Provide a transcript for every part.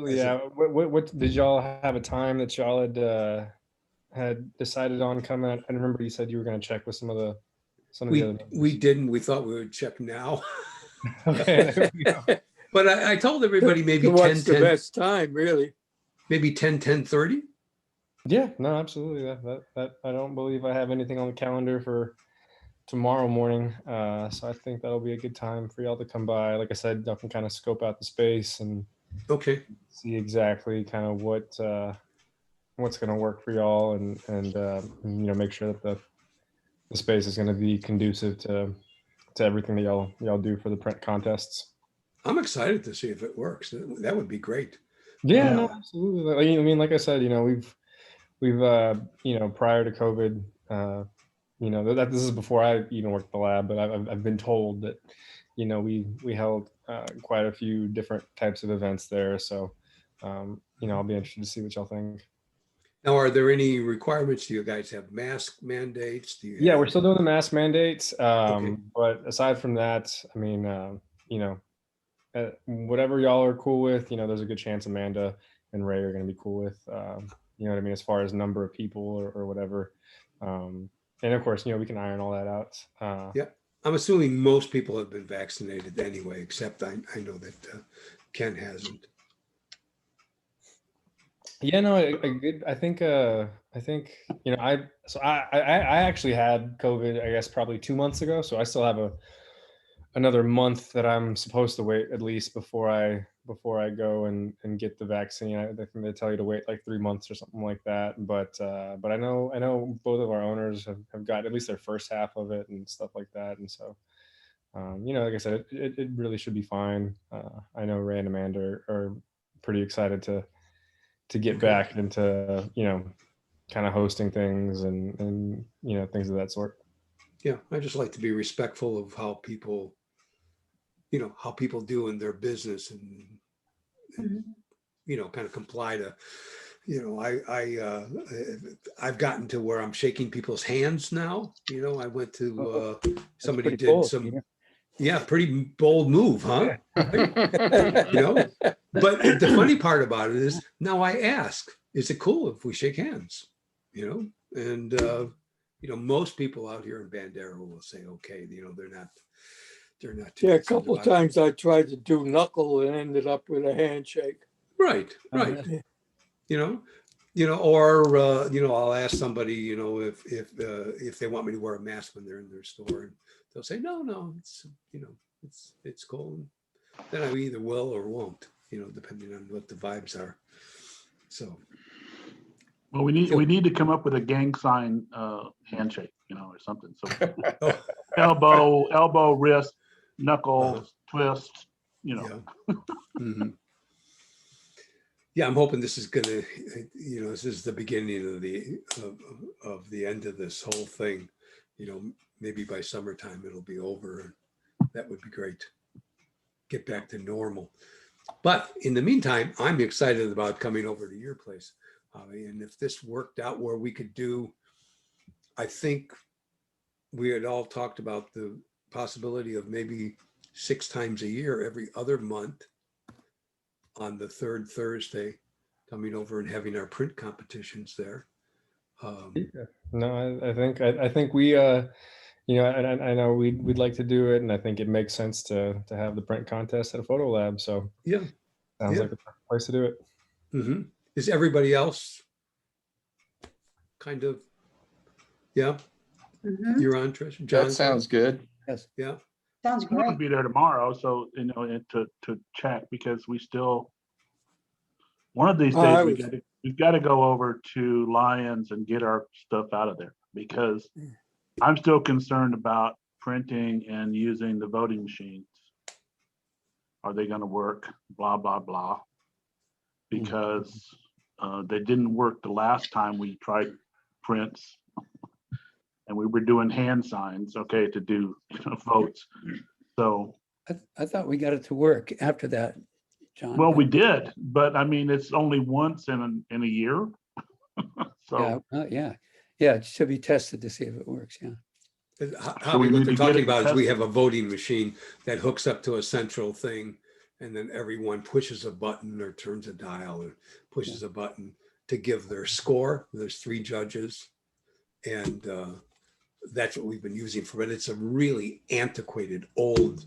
Yeah. What did y'all have a time that y'all had decided on coming? I remember you said you were going to check with some of the other We members. didn't. We thought we would check now. Okay. There we go. But I told everybody maybe What's 10, the 10, best time, really? maybe 10, 10:30. Yeah, no, absolutely. That I don't believe I have anything on the calendar for tomorrow morning. So I think that'll be a good time for y'all to come by. Like I said, y'all can kind of scope out the space and Okay. see exactly kind of what's going to work for y'all, and make sure that the space is going to be conducive to everything that y'all do for the print contests. I'm excited to see if it works. That would be great. Yeah, no, absolutely. I mean, like I said, we've prior to COVID, that this is before I even worked at the lab, but I've been told that we held quite a few different types of events there. So I'll be interested to see what y'all think. Now, are there any requirements? Do you guys have mask mandates? Do you Yeah, have... we're still doing the mask mandates. Okay. But aside from that, I mean, whatever y'all are cool with, there's a good chance Amanda and Ray are going to be cool with, you know what I mean, as far as number of people or whatever. And of course, we can iron all that out. Yeah, I'm assuming most people have been vaccinated anyway, except I know that Ken hasn't. Yeah, no, I think I actually had COVID, I guess probably 2 months ago. So I still have another month that I'm supposed to wait at least before I go and get the vaccine. I think they tell you to wait like 3 months or something like that. But I know both of our owners have got at least their first half of it and stuff like that. And so, like I said, it really should be fine. I know Ray and Amanda are pretty excited to get back into, kind of hosting things and things of that sort. Yeah, I just like to be respectful of how people do in their business and kind of comply to, I've gotten to where I'm shaking people's hands now. I went to somebody did bold, some pretty bold move, huh? Right? But the funny part about it is now I ask, is it cool if we shake hands? And most people out here in Bandera will say, okay, they're not too. Yeah, a couple of times I tried to do knuckle and ended up with a handshake. Right. Or I'll ask somebody, if they want me to wear a mask when they're in their store, and they'll say, no, it's cool. And then I either will or won't, depending on what the vibes are. So. Well, we need to come up with a gang sign handshake, or something. So elbow, wrist, knuckles, twist, Yeah. Mm-hmm. Yeah, I'm hoping this is gonna, this is the beginning of the end of this whole thing. Maybe by summertime it'll be over. That would be great. Get back to normal. But in the meantime, I'm excited about coming over to your place. And if this worked out where we could do, I think we had all talked about the possibility of maybe 6 times a year, every other month, on the third Thursday, coming over and having our print competitions there. No, I think we, I know we'd like to do it, and I think it makes sense to have the print contest at a photo lab. So yeah, sounds like a perfect place to do it. Mm-hmm. Is everybody else kind of, yeah? Mm-hmm. You're on, Trish? John, that sounds good. Yes. Yeah. Sounds great. I'm going to be there tomorrow, so to chat, because we still, one of these days we've got to go over to Lions and get our stuff out of there, because I'm still concerned about printing and using the voting machines. Are they going to work? Blah blah blah. Because they didn't work the last time we tried prints. And we were doing hand signs, to do votes. So I thought we got it to work after that, John. Well, we did, but I mean, it's only once in a year. So yeah, it should be tested to see if it works. Yeah. What they're talking about is we have a voting machine that hooks up to a central thing, and then everyone pushes a button or turns a dial or pushes a button to give their score. There's 3 judges, and that's what we've been using for it. It's a really antiquated, old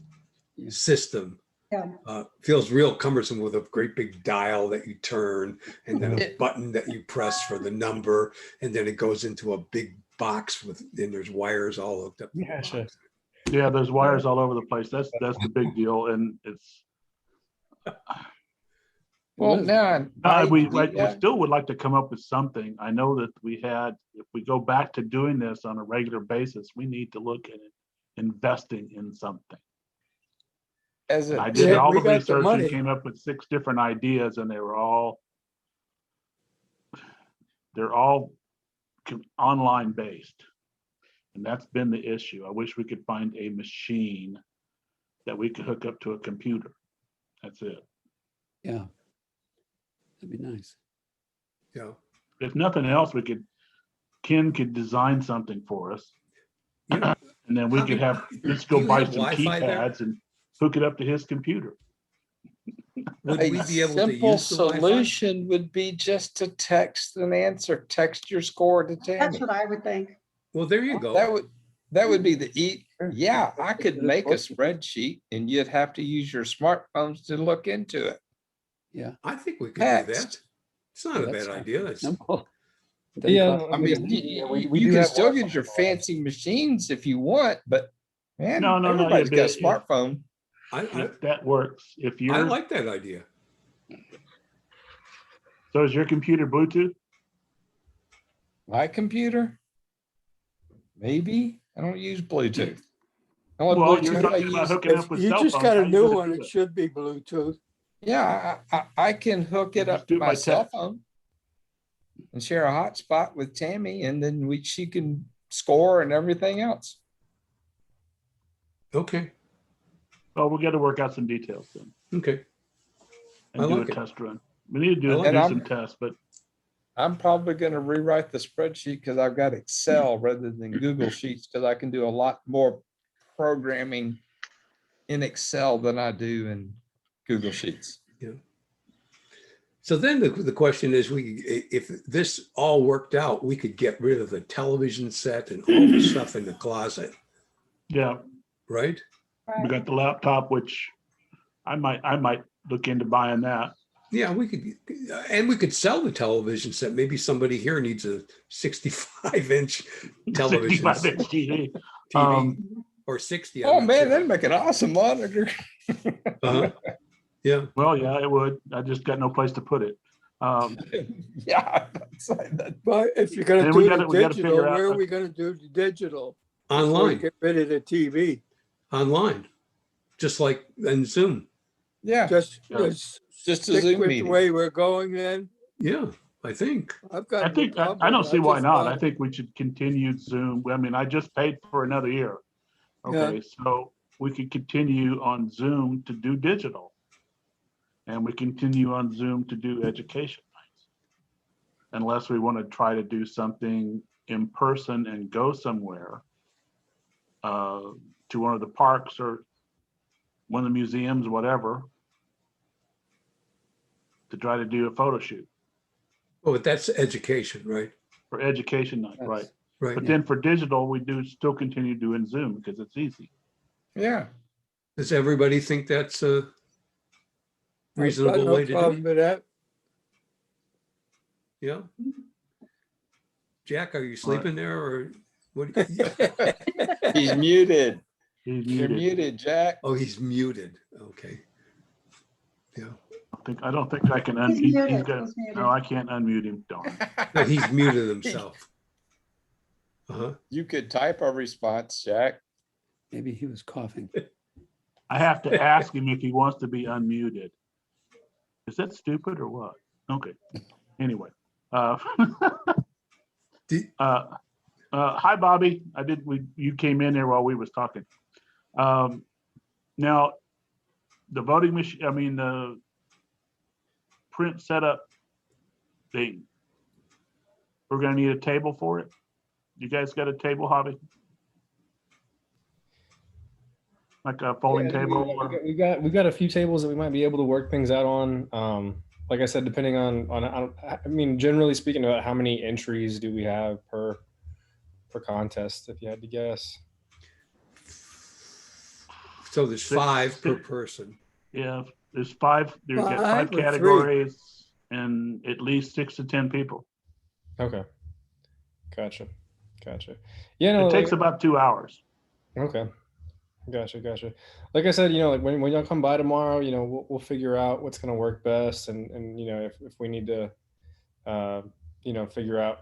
system. Yeah. Feels real cumbersome with a great big dial that you turn and then a button that you press for the number, and then it goes into a big box and there's wires all hooked up to the Yeah, sure. box. Yeah, there's wires all over the place. That's the big deal, and it's. Well, now We still would like to come up with something. I know that if we go back to doing this on a regular basis, we need to look at investing in something. I did all the research and came up with 6 different ideas, and they're all online based. And that's been the issue. I wish we could find a machine that we could hook up to a computer. That's it. Yeah. That'd be nice. Yeah. If nothing else, Ken could design something for us. Yeah. And then we could let's go you buy have some Wi-Fi there? keypads and hook it up to his computer. Would we be able to simple use the Wi-Fi? solution would be just to text an answer, text your score to Tammy. That's what I would think. Well, there you go. That would be yeah, I could make a spreadsheet and you'd have to use your smartphones to look into it. Yeah. I think we could do that. Text. It's not a bad idea. It's, Simple. Yeah, I mean, you can still use your fancy machines if you want, but man, No, everybody's got a yeah, smartphone. If that works. If I you're like that idea. So is your computer Bluetooth? My computer? Maybe. I don't use Bluetooth. Only Well, you're Bluetooth I talking about use. hooking up with You cell just phones. got How a you new gonna one. do It it? should be Bluetooth. Yeah, I can hook it Just up do to it by my cell text. phone and share a hotspot with Tammy, and then she can score and everything else. Okay. Well, we'll get to work out some details then Okay. and I do like a it. test run. We need to do like it. some tests, but I'm probably going to rewrite the spreadsheet because I've got Excel rather than Google Sheets, because I can do a lot more programming in Excel than I do in Google Sheets. So then the question is, if this all worked out, we could get rid of the television set and all the stuff in the closet, yeah, right? we got the laptop, which I might look into buying that. Yeah, we could sell the television set. Maybe somebody here needs a 65-inch television 65-inch TV. TV or 60. Oh I'm not man, sure. that'd make an awesome monitor. Uh-huh. Yeah. Well, yeah, it would. I just got no place to put it. Yeah. It's like that. But if you're gonna Then do we the gotta digital, figure out where are the- we gonna do the digital? Before we Online, Get rid of the TV. online, just like in Zoom. Yeah, Just Yeah. just a stick Zoom with the meeting. way we're going then. Yeah, I think. I've got. I no think I problem. don't see why just not. I want- think we should continue Zoom. I mean, I just paid for another year. Okay, so we could continue on Zoom to do digital. And we continue on Zoom to do education nights. Unless we want to try to do something in person and go somewhere to one of the parks or one of the museums, whatever, to try to do a photo shoot Oh, but that's education, right? for education night, That's- right? Right. But then for digital, we do still continue doing Zoom because it's easy. Yeah. Does everybody think that's a I've got reasonable no way to do it? problem with that. Yeah. Jack, are you sleeping there or what? He's muted. He's You're muted. muted, Jack. Oh, he's muted. Okay. Yeah. I don't think I can He's unmute. muted. He's got, He's muted. no, I can't unmute him. Darn. No, he's muted himself. Uh-huh. You could type a response, Jack. Maybe he was coughing. I have to ask him if he wants to be unmuted. Is that stupid or what? Okay. Anyway. Hi, Bobby. You came in there while we was talking. Now, the voting machine, the print setup thing, we're gonna need a table for it. You guys got a table, Hobby? like a folding Yeah, table? we got a few tables that we might be able to work things out on. Like I said, depending I mean, generally speaking, about how many entries do we have per contest, if you had to guess? So there's Six- 5 per six- person. Yeah, there's 5, you get 5 5 or 3? categories and at least 6 to 10 people. Okay, gotcha. Yeah, no, It takes about 2 hours. okay. Gotcha. Like I said, like when y'all come by tomorrow, we'll figure out what's going to work best, and if we need to, figure out,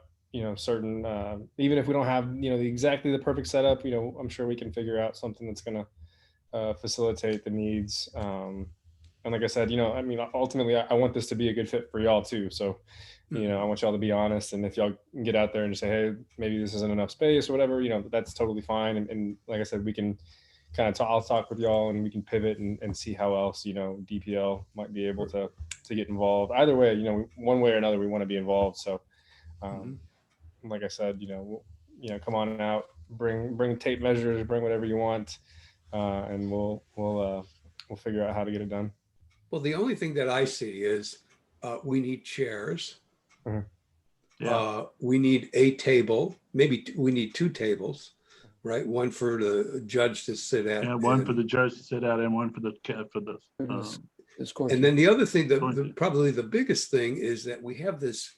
certain, even if we don't have, exactly the perfect setup, I'm sure we can figure out something that's going to facilitate the needs. And like I said, I mean, ultimately, I want this to be a good fit for y'all too. So, I want y'all to be honest, and if y'all can get out there and just say, hey, maybe this isn't enough space or whatever, that's totally fine. And like I said, we can kind of I'll talk with y'all, and we can pivot and see how else DPL might be able to get involved. Either way, one way or another, we want to be involved. So, like I said, come on out, bring tape measures, bring whatever you want, and we'll figure out how to get it done. Well, the only thing that I see is we need chairs. Yeah. We need a table. Maybe we need 2 tables, right? One for the judge to sit at. And one for the judge to sit at, and one for the And then the other thing, probably the biggest thing is that we have this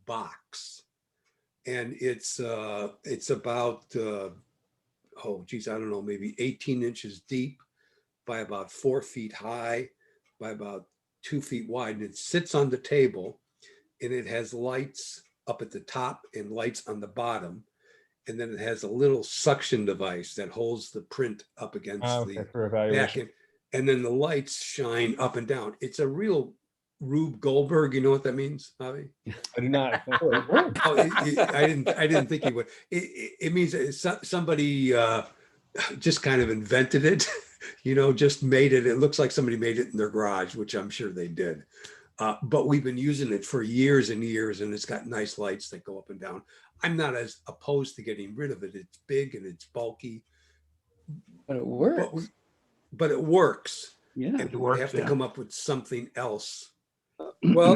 box, and it's about oh geez, I don't know, maybe 18 inches deep by about 4 feet high by about 2 feet wide, and it sits on the table, and it has lights up at the top and lights on the bottom, and then it has a little suction device that holds the print up against the for back evaluation. end, and then the lights shine up and down. It's a real Rube Goldberg. You know what that means, Javi? I do not. I didn't think he would. It means somebody just kind of invented it. Just made it. It looks like somebody made it in their garage, which I'm sure they did. But we've been using it for years and years, and it's got nice lights that go up and down. I'm not as opposed to getting rid of it. It's big and it's bulky, But it works. but it works. Yeah. And we works, have to yeah. come up with something else. Well,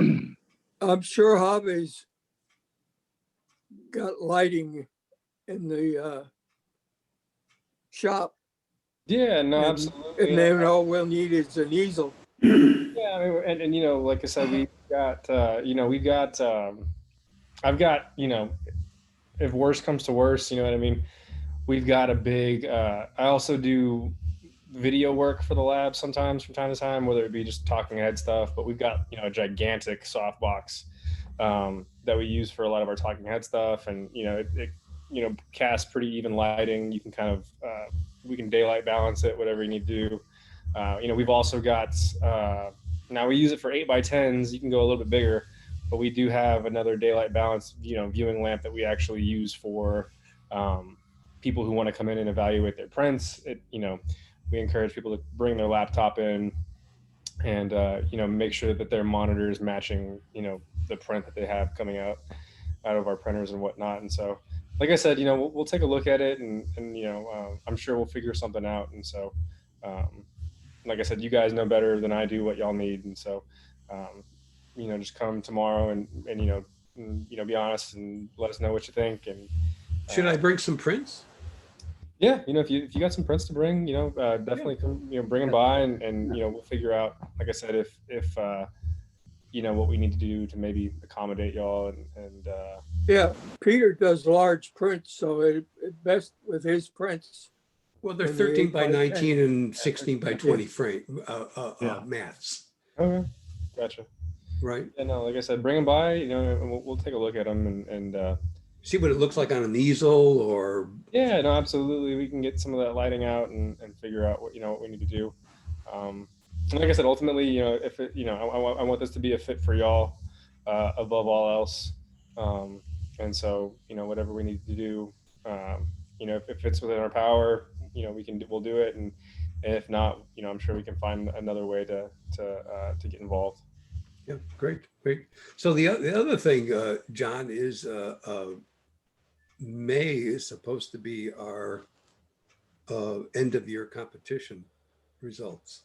I'm sure Hobby's got lighting in the shop, Yeah, no, and absolutely. then all we'll need is an easel. Yeah, I mean, and like I said, we've got I've got, if worse comes to worse, you know what I mean? We've got a big, I also do video work for the lab sometimes from time to time, whether it be just talking head stuff, but we've got, a gigantic softbox that we use for a lot of our talking head stuff. And, it casts pretty even lighting. You can kind of, we can daylight balance it, whatever you need to do. We've also got, now we use it for 8x10s. You can go a little bit bigger, but we do have another daylight balance, viewing lamp that we actually use for people who want to come in and evaluate their prints. We encourage people to bring their laptop in and, make sure that their monitor is matching, the print that they have coming out of our printers and whatnot. And so, like I said, we'll take a look at it, and I'm sure we'll figure something out. And so, like I said, you guys know better than I do what y'all need. And so, just come tomorrow and be honest and let us know what you think. And Should I bring some prints? yeah, if you got some prints to bring, definitely come, bring them by, and we'll figure out, like I said, if what we need to do to maybe accommodate y'all and Yeah, Peter does large prints, so it best with his prints. Well, they're And the 13 by 8 by 19 and 16 by 20 frame Yeah. maths, okay, gotcha. right? Yeah, no, like I said, bring them by, and we'll take a look at them and See what it looks like on an easel, or yeah, no, absolutely. We can get some of that lighting out and figure out what we need to do. Like I said, ultimately, if it, I want this to be a fit for y'all above all else. And so, whatever we need to do, if it's within our power, we'll do it. And if not, I'm sure we can find another way to get involved. yeah, great. So the other thing, John, is May is supposed to be our end of year competition results.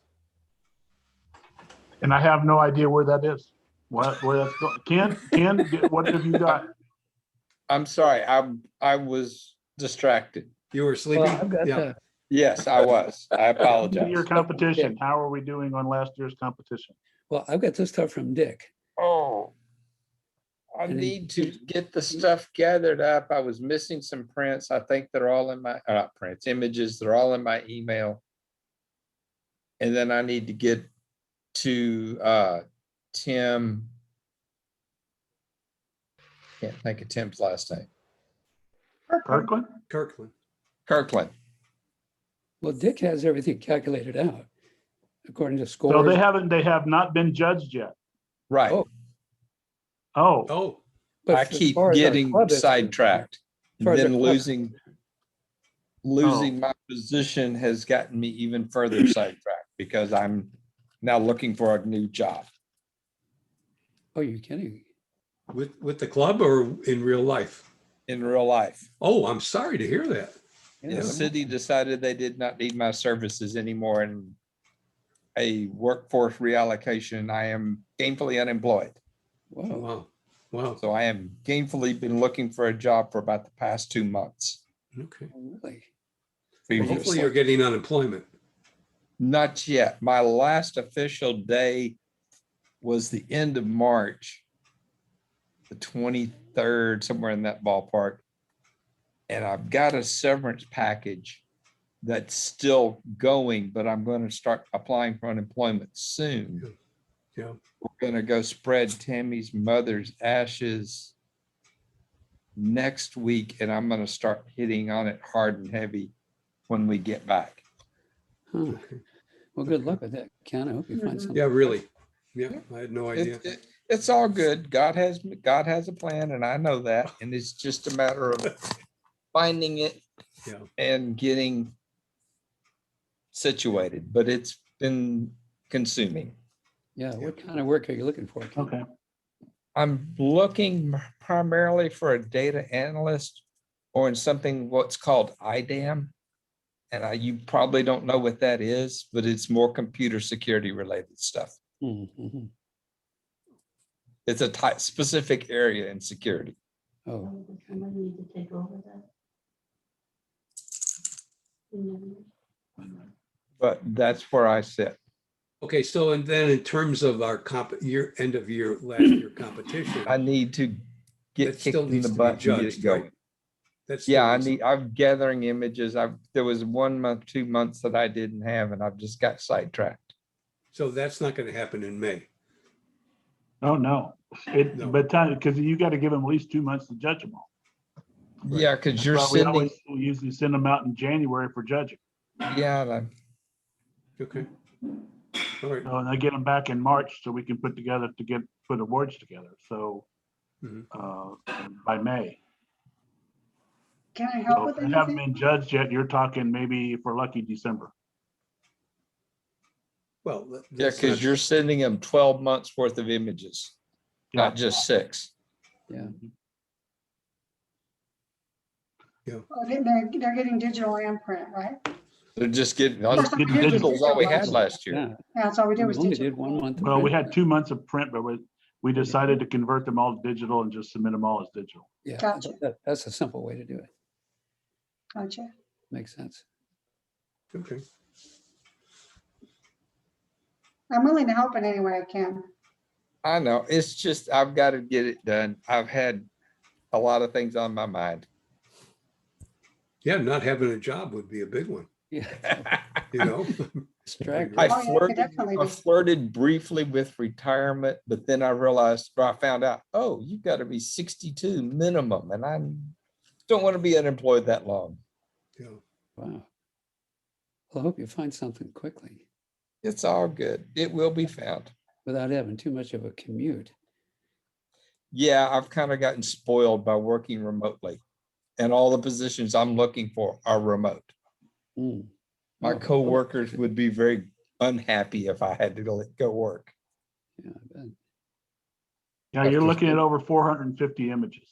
And I have no idea where that is. Where that's going. Ken, what have you got? I'm sorry, I was distracted. You were sleeping? Well, I've got Yeah. the, Yes, I was. I Your apologize. competition. How are we doing on last year's competition? well, I've got this stuff from Dick. Oh, I And need to get the stuff gathered up. I was missing some prints. I think they're all in my, not prints, images. They're all in my email. And then I need to get to Tim. Can't think of Tim's last name. Kirkland? Kirkland. Well, Dick has everything calculated out according to So scores. they have not been judged yet. Right. Oh, Oh, Oh, but I as keep far as our getting club is- sidetracked. as far as our Then club- losing my position has gotten me even further sidetracked because I'm now looking for a new job Oh, you're kidding. with the club or in real life? in real life. Oh, I'm sorry to hear that. Yeah, The city decided they did not need my services anymore and a workforce reallocation. I am gainfully unemployed. Whoa, Wow. Wow. So I am gainfully been looking for a job for about the past 2 months. Okay. really? Well, hopefully you're getting unemployment. Not yet. My last official day was the end of March, the 23rd, somewhere in that ballpark. And I've got a severance package that's still going, but I'm going to start applying for unemployment soon. Yeah. We're going to go spread Tammy's mother's ashes next week, and I'm going to start hitting on it hard and heavy when we get back. Huh. Okay. Well, good luck with that, Ken. I hope you find something. Yeah, really. Yeah, I had no idea. It's all good. God has a plan, and I know that. And it's just a matter of finding it Yeah. and getting situated. But it's been consuming. Yeah, what kind of work are you looking for, Ken? okay. I'm looking primarily for a data analyst or in something what's called IDAM. And you probably don't know what that is, but it's more computer security related stuff. Mhm. It's a type specific area in security. Oh, Somebody need to take over that. But that's where I sit. Okay, so and then in terms of our end of year, last year competition, I need to get that kicked still in needs the to be butt and get it judged, right? going. That's Yeah, I'm gathering images. There was 1 month, 2 months that I didn't have, and I've just got sidetracked. So that's not going to happen in May. Oh, no. No. But because you got to give them at least 2 months to judge them all. Right. Yeah, because That's you're why sending, we usually send them out in January for judging. yeah, and I'm- Okay. All right. And I get them back in March so we can put awards together. So Mhm. by May. Can I help So with if they haven't anything? been judged yet, you're talking maybe if we're lucky December. Well, yeah, that's because not- you're sending them 12 months worth of images, Yeah. not just 6. yeah. Oh, they're getting digital and print, right? They're just getting, Just getting digital is all we had digital. last year. Yeah. Yeah, that's all we did We was only digital. did 1 month. of Well, we print. had 2 months of print, but we decided to convert them all to digital and just submit them all as digital. Yeah, Gotcha. that's a simple way to do it. Gotcha. Makes sense. Okay. I'm willing to help in any way I can. I know, it's just, I've got to get it done. I've had a lot of things on my mind. Yeah, not having a job would be a big one, Yeah. you know? Distracted. I Oh, yeah, it could flirted, definitely I be. flirted briefly with retirement, but then I realized, or I found out, oh, you've got to be 62 minimum, and I don't want to be unemployed that long. Yeah. Wow. Well, I hope you find something quickly It's all good. It will be found. without having too much of a commute. Yeah, I've kind of gotten spoiled by working remotely, and all the positions I'm looking for are remote. Mm. My Oh, coworkers would be very unhappy if I had to go work. Yeah, I bet. Yeah, you're looking at over 450 images.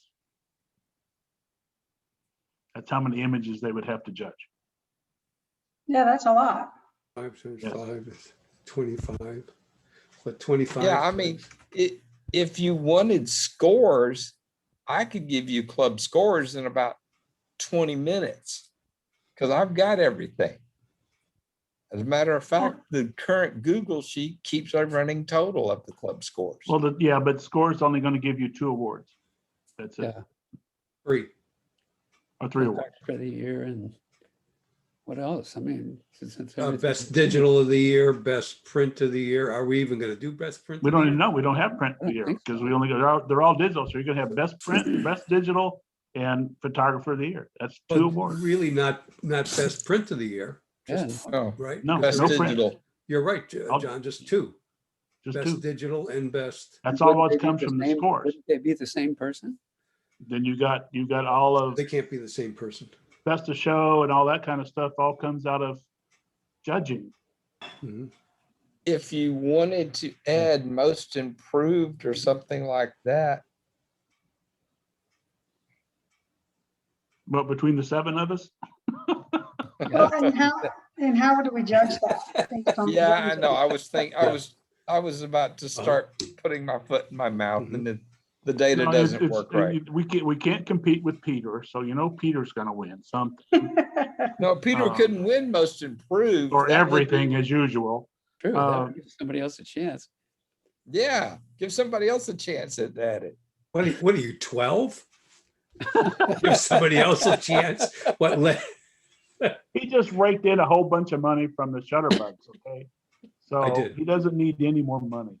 That's how many images they would have to judge. Yeah, that's a lot. 5 times Yes. 5 is 25. But 25. Yeah, I mean, times- if you wanted scores, I could give you club scores in about 20 minutes. Because I've got everything. As a matter of fact, the current Google sheet keeps a running total of the club scores. Well, yeah, but score's only going to give you 2 awards. That's it, Yeah. 3. or 3 awards. Impact for the year and what else? I mean, since everything- Best digital of the year, best print of the year. Are we even going to do best print? We of the don't year? even know. We don't have print I don't here think because so. we only they're all digital. So you're gonna have best print, best digital, and photographer of the year. That's 2 Well, awards. really not best print of the year, Yeah, Oh, right? No, best no print. digital. You're right, I'll- John, just 2. Just Best 2. digital and best. That's all wouldn't what they be comes from the same- scores. Wouldn't they be the same person? Then you got all of They can't be the same person. best of show and all that kind of stuff. All comes out of judging. Mhm. If you wanted to add most improved or something like that, But between the 7 of us, Well, and how do we judge that? Based on the yeah, I judges? know. I was about to start putting my foot in my mouth and the data no, doesn't work right. We can't compete with Peter. So Peter's gonna win some No, Peter couldn't win most improved. or That would be- everything as usual. True, that Um, would give somebody else a chance. Yeah, give somebody else a chance at it. What are you, 12? Give somebody else a chance. He just raked in a whole bunch of money from the Shutterbugs, okay? I So did. he doesn't need any more money.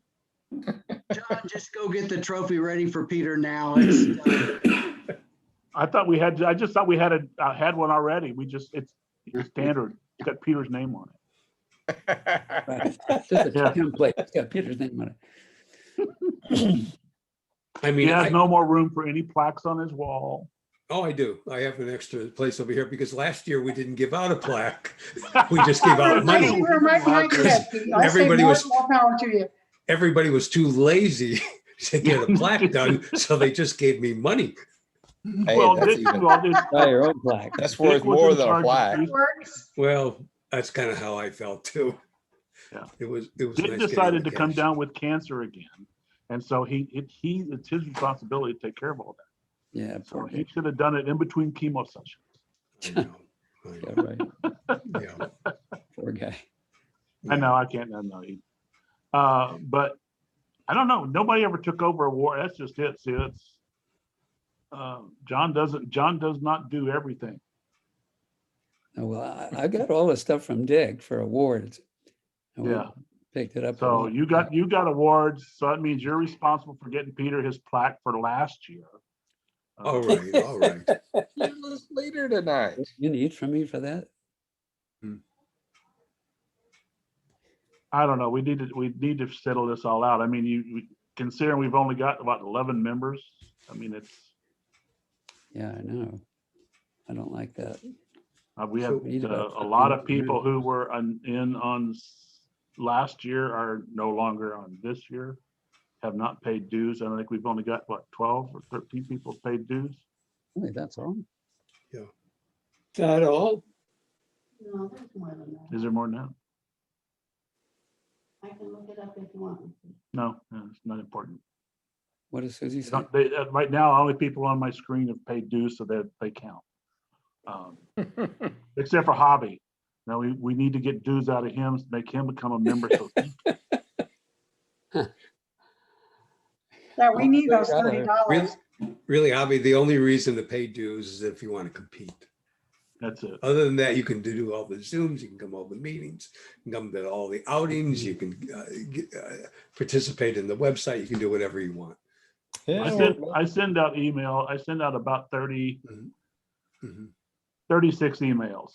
John, just go get the trophy ready for Peter now. It's I just thought we had had one already. It's standard. It's got Peter's name on it. Right. Just a Yeah. template. It's got Peter's name on it. I He mean, has no more room for any plaques on his wall. I do. I have an extra place over here because last year we didn't give out a plaque. We just gave out money. You were right behind your head, Pete. I say Everybody more was- power to you. Everybody was too lazy to get a plaque done, so they just gave me money. Hey, Well, that's Dick, even- Buy your own plaque. That's Dick worth was more in than a charge of plaque. these- Works. Well, that's kind of how I felt too. Yeah. It was nice Dick getting decided the to come cash. down with cancer again. And so it's his responsibility to take care of all that. Yeah, So poor he guy. should have done it in between chemo sessions. I know, I Yeah, know, right. yeah. Poor guy. I know, I can't, I know. But I don't know, nobody ever took over a war. That's just it. See, that's, John does not do everything. Oh, well, I got all the stuff from Dick for awards. And we Yeah. Picked it up. a So lot. you got awards. So that means you're responsible for getting Peter his plaque for last year. All right, all right. Fearless leader tonight. You need from me for that? I don't know. We need to settle this all out. I mean, considering we've only got about 11 members. I mean, it's, Yeah, I know. I don't like that. we have We need about a lot of 15 people who were on last year are no longer on this year, have not paid dues. I think we've only got what, 12 or 13 people paid dues. Really, that's all. Is that all? No, there's more than that. Is there more now? I can look it up if you want. No, it's not important. What does Susie say? Right now, only people on my screen have paid dues, so that they count. Except for Hobby. Now we need to get dues out of him, make him become a member. So Yeah, we need those Really? $30. Really, Abby, the only reason to pay dues is if you want to compete. that's it. Other than that, you can do all the Zooms, you can come to all the meetings, you can come to all the outings, you can participate in the website, you can do whatever you want. Yeah, I send out email. I send out about 30, Mhm. 36 emails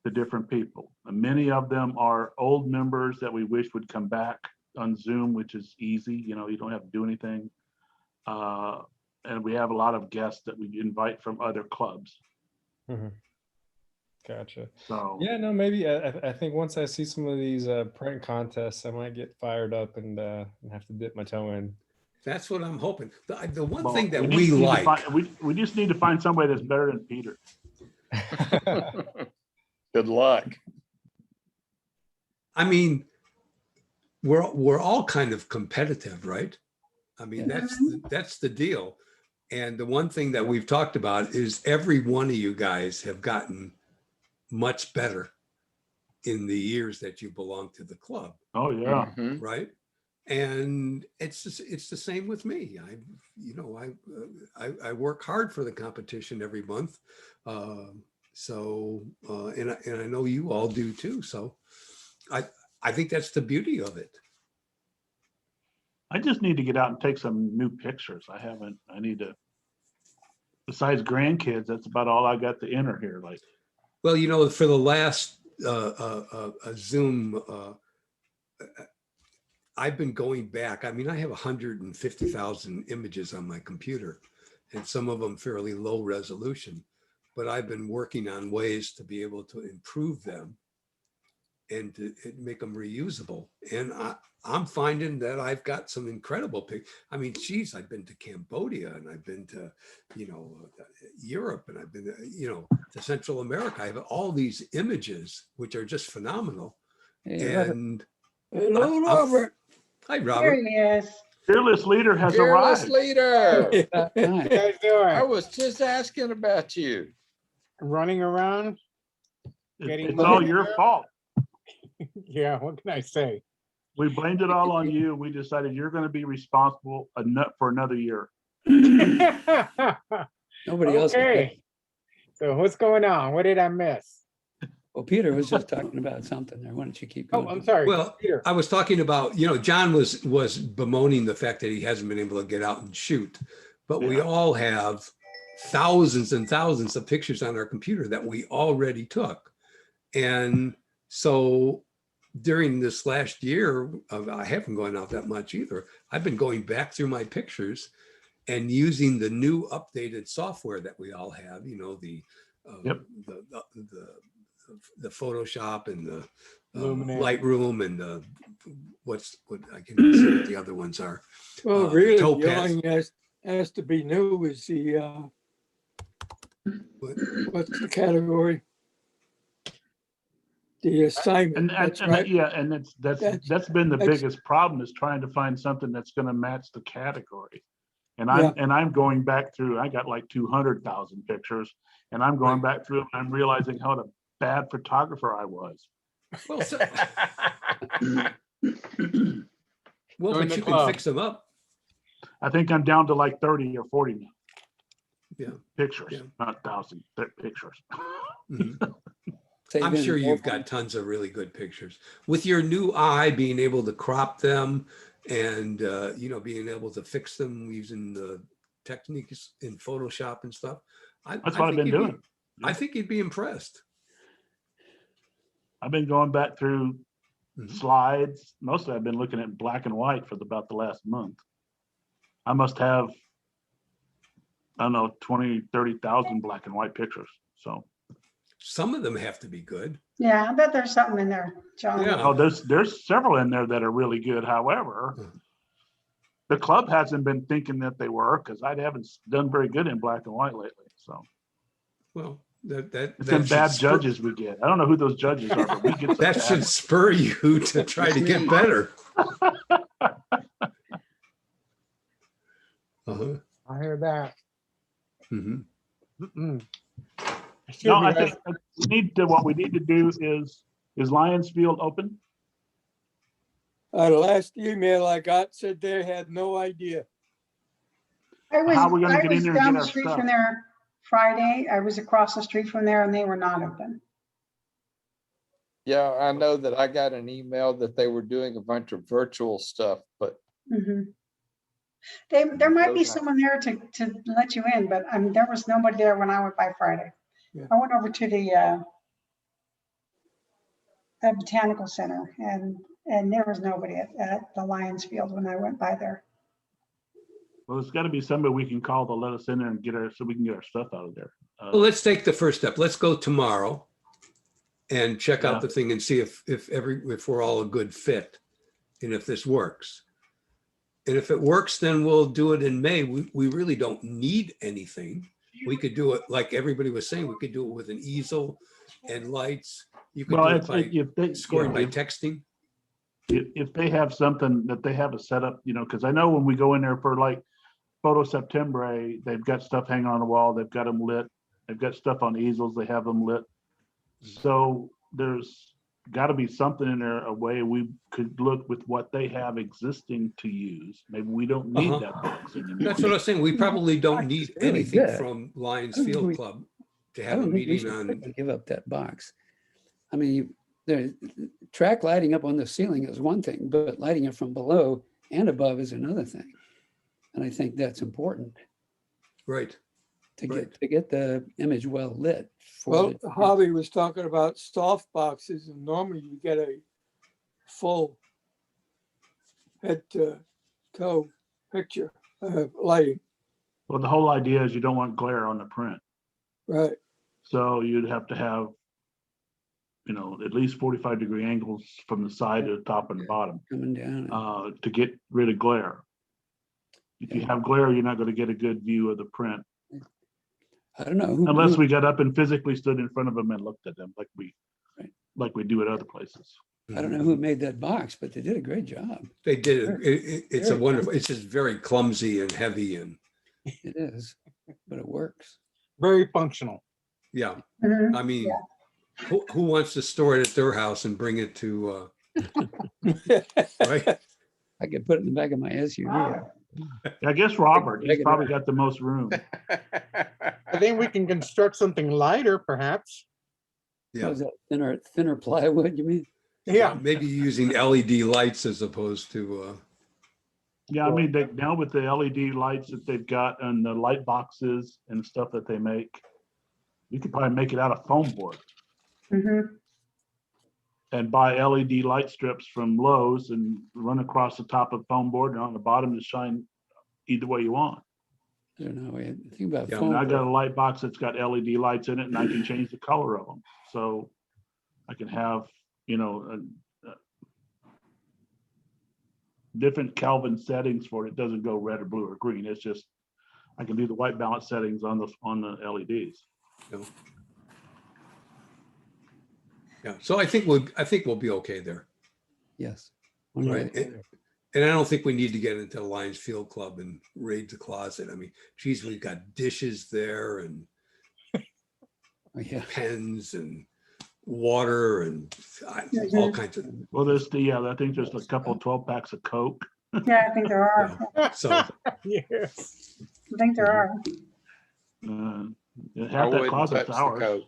to different people. And many of them are old members that we wish would come back on Zoom, which is easy. You don't have to do anything. And we have a lot of guests that we invite from other clubs. Mhm. Gotcha. So Yeah, no, maybe I think once I see some of these print contests, I might get fired up and have to dip my toe in. That's what I'm hoping. The one well, thing that just we need to like, we just need to find somebody that's better than Peter. Good luck. I mean, we're all kind of competitive, right? I mean, that's the deal. And the one thing that we've talked about is every one of you guys have gotten much better in the years that you belong to the club, Oh, yeah. Mhm. right? And it's the same with me. I work hard for the competition every month. And I know you all do too. So I think that's the beauty of it. I just need to get out and take some new pictures. I need to, besides grandkids, that's about all I got to enter here. Like, Well, for the last Zoom, I've been going back. I mean, I have 150,000 images on my computer, and some of them fairly low resolution, but I've been working on ways to be able to improve them and to make them reusable. And I'm finding that I've got some incredible pictures. I mean, geez, I've been to Cambodia, and I've been to, Europe, and I've been, to Central America. I have all these images, which are just phenomenal. Hey, Robert. And Hello, Robert. hi, There Robert. he is. fearless leader has Fearless arrived. leader. Hi. guys I doing? was just asking about you. Running around? Getting It's all money. your fault. Yeah, what can I say? We blamed it all on you. We decided you're going to be responsible for another year. Nobody else. Okay. So what's going on? What did I miss? Well, Peter was just talking about something there. Why don't you keep Oh, going? I'm sorry. Well, Peter. I was talking about, John was bemoaning the fact that he hasn't been able to get out and shoot, but we all have thousands and thousands of pictures on our computer that we already took. And so during this last year, I haven't gone out that much either. I've been going back through my pictures and using the new updated software that we all have, Yep. the Photoshop and the Illuminate. Lightroom and what I can't even see what the other ones are. Well, really, the Topaz. only thing has to be new is the, But what's the category? The assignment, that's right. Yeah, and that's been the That's- biggest problem, is trying to find something that's going to match the category. And I'm going back through, I got like 200,000 pictures, and I'm going back through and I'm realizing how a bad photographer I was. well, Join but the you can club. fix them up. I think I'm down to like 30 or 40 now. Yeah. Pictures, Yeah. not thousand, pictures. Mhm. Say I'm again, sure more you've got tons of really good pictures. With your new eye, being able to crop them and, being able to fix them using the techniques in Photoshop and stuff. That's what I've been doing. I think you'd be impressed. I've been going back through Mhm. slides. Mostly I've been looking at black and white for about the last month. I must have, I don't know, 20, 30,000 black and white pictures. So, Some of them have to be good. Yeah, I bet there's something in there, John. Yeah. oh, there's several in there that are really good. However, Mhm. the club hasn't been thinking that they were, because I haven't done very good in black and white lately. So Well, it's some bad judges we get. I don't know who those judges are, but we get some That bad should ones. spur you to try to get better. Uh-huh. I hear that. Mhm. Mm-mm. Excuse No, me, I guys. think what we need to do is Lions Field open? The last email I got said they had no idea. I was, How are we gonna I get in was there and down get the our street stuff? from there Friday. I was across the street from there and they were not open. Yeah, I know that I got an email that they were doing a bunch of virtual stuff, but Mhm. There might be Those are- someone there to let you in, but there was nobody there when I went by Friday. Yeah. I went over to the Botanical Center and there was nobody at the Lions Field when I went by there. Well, there's got to be somebody we can call to let us in there and so we can get our stuff out of there. Well, let's take the first step. Let's go tomorrow and check Yeah. out the thing and see if we're all a good fit and if this works. And if it works, then we'll do it in May. We really don't need anything. We could do it like everybody was saying. We could do it with an easel and lights You could Well, do it it's, by if they, scoring by if, texting. if they have something that they have a setup, because I know when we go in there for like Photo September, they've got stuff hanging on the wall, they've got them lit, they've got stuff on easels, they have them lit. So there's got to be something in there, a way we could look with what they have existing to use. Maybe we don't need Uh-huh. that box anymore. That's what I was saying. We probably don't need It's really anything good. from Lions I don't think Field we- Club to I have a don't think we meeting should on. quickly give up that box. I mean, the track lighting up on the ceiling is one thing, but lighting it from below and above is another thing. And I think that's important Right. to Right. get the image well lit. Well, the- Javi was talking about soft boxes, and normally you get a full head to toe picture lighting, Well, the whole idea is you don't want glare on the print. right? So you'd have to have, at least 45-degree angles from the side to the top and the bottom Coming down. to get rid of glare. If you have glare, you're not going to get a good view of the print I don't know. unless we got up and physically stood in front of them and looked at them like we do at other places. I don't know who made that box, but they did a great job. They did it. It's a Very wonderful, it's just very clumsy and heavy and, It is, but it works. Very functional. yeah. Mhm. I mean, who wants to store it at their house and bring it to, right? I could put it in the back of my SUV. I guess Robert, Take he's it probably out. got the most room. I think we can construct something lighter, perhaps. Yeah. Was that thinner plywood, you mean? Yeah. Maybe using LED lights as opposed to, Yeah, I mean, now with the LED lights that they've got and the light boxes and stuff that they make, you could probably make it out of foam board Mhm. and buy LED light strips from Lowe's and run across the top of foam board and on the bottom to shine either way you want. I don't know. I think about Yeah, foam. And I got a board. light box that's got LED lights in it and I can change the color of them. So I can have, different Kelvin settings for it. It doesn't go red or blue or green. It's just, I can do the white balance settings on the LEDs. yeah. So I think we'll be okay there. Yes. One way or Right. the other. And I don't think we need to get into the Lions Field Club and raid the closet. I mean, geez, we've got dishes there and Oh, yeah. pens and water and all kinds of, Well, I think there's a couple 12 packs of Coke. Yeah, I think there are. so, Yes. I think there are. I Half that wouldn't closet's touch the ours. coat.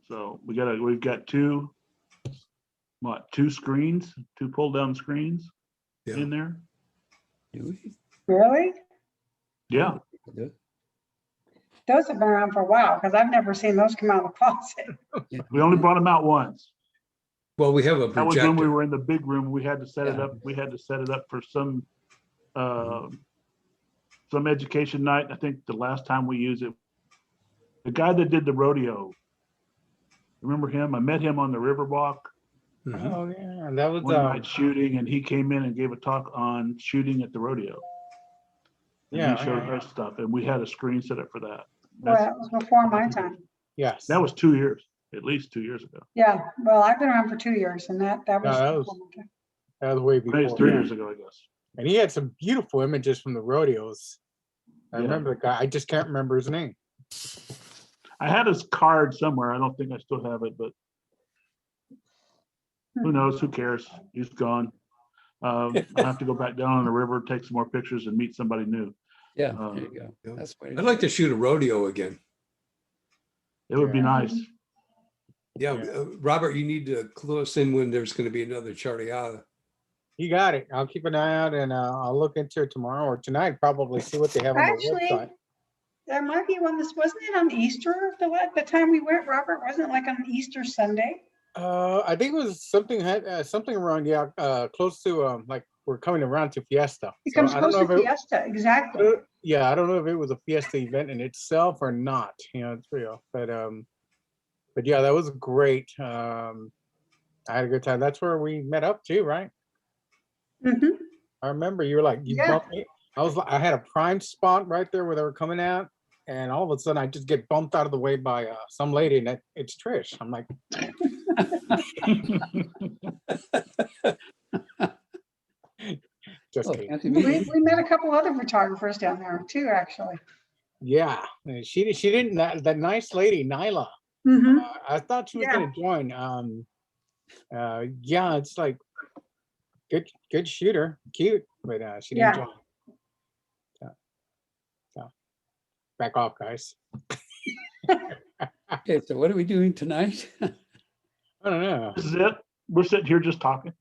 So we've got two screens, two pull down screens yeah. in there. Do we? Really? Yeah. Do it? Those have been around for a while because I've never seen those come out of the closet. Yeah. We only brought them out once. Well, we have a That was when we projector. were in the big room. We had to set it Yeah. up. We had to set it up for some education night. I think the last time we used it, the guy that did the rodeo, remember him? I met him on the Riverwalk Mhm. Oh, yeah. That was, one night shooting, and he came in and gave a talk on shooting at the rodeo. And Yeah, he showed yeah. us stuff, and we had a screen set up for that. Well, that was before my time. yes. That was 2 years, at least 2 years ago. Yeah, well, I've been around for 2 years and that that was- was. That was way Maybe it's before. 3 yeah. years ago, I guess. And he had some beautiful images from the rodeos. I Yeah. remember the guy. I just can't remember his name. I had his card somewhere. I don't think I still have it, but who knows? Who cares? He's gone. I have to go back down on the river, take some more pictures and meet somebody new. Yeah, Um, there you go. yeah. That's the way to I'd go. like to shoot a rodeo again. It would be Yeah. nice. Yeah, Robert, you need to clue us in when there's going to be another Charliada. You got it. I'll keep an eye out and I'll look into it tomorrow or tonight, probably see what they have on Actually, the website. there might be one, wasn't it on Easter, the time we went, Robert? Wasn't it like on Easter Sunday? I think it was something something around, close to like we're coming around to Fiesta. It So comes I don't close know to if Fiesta, exactly. yeah, I don't know if it was a Fiesta event in itself or not, it's real. But yeah, that was great. I had a good time. That's where we met up too, right? Mhm. I remember you were like, you Yeah. bumped me. I had a prime spot right there where they were coming out. and all of a sudden I just get bumped out of the way by some lady, and it's Trish. I'm like, just Oh, kidding. fancy meeting We met a couple other photographers down there too, actually. Yeah, she didn't. That nice lady, Nyla. Mhm. I thought she was Yeah. gonna join. Yeah, it's like good shooter, cute, but she didn't Yeah. join. So back off, guys. Okay, so what are we doing tonight? I don't know. This is it. We're sitting here just talking.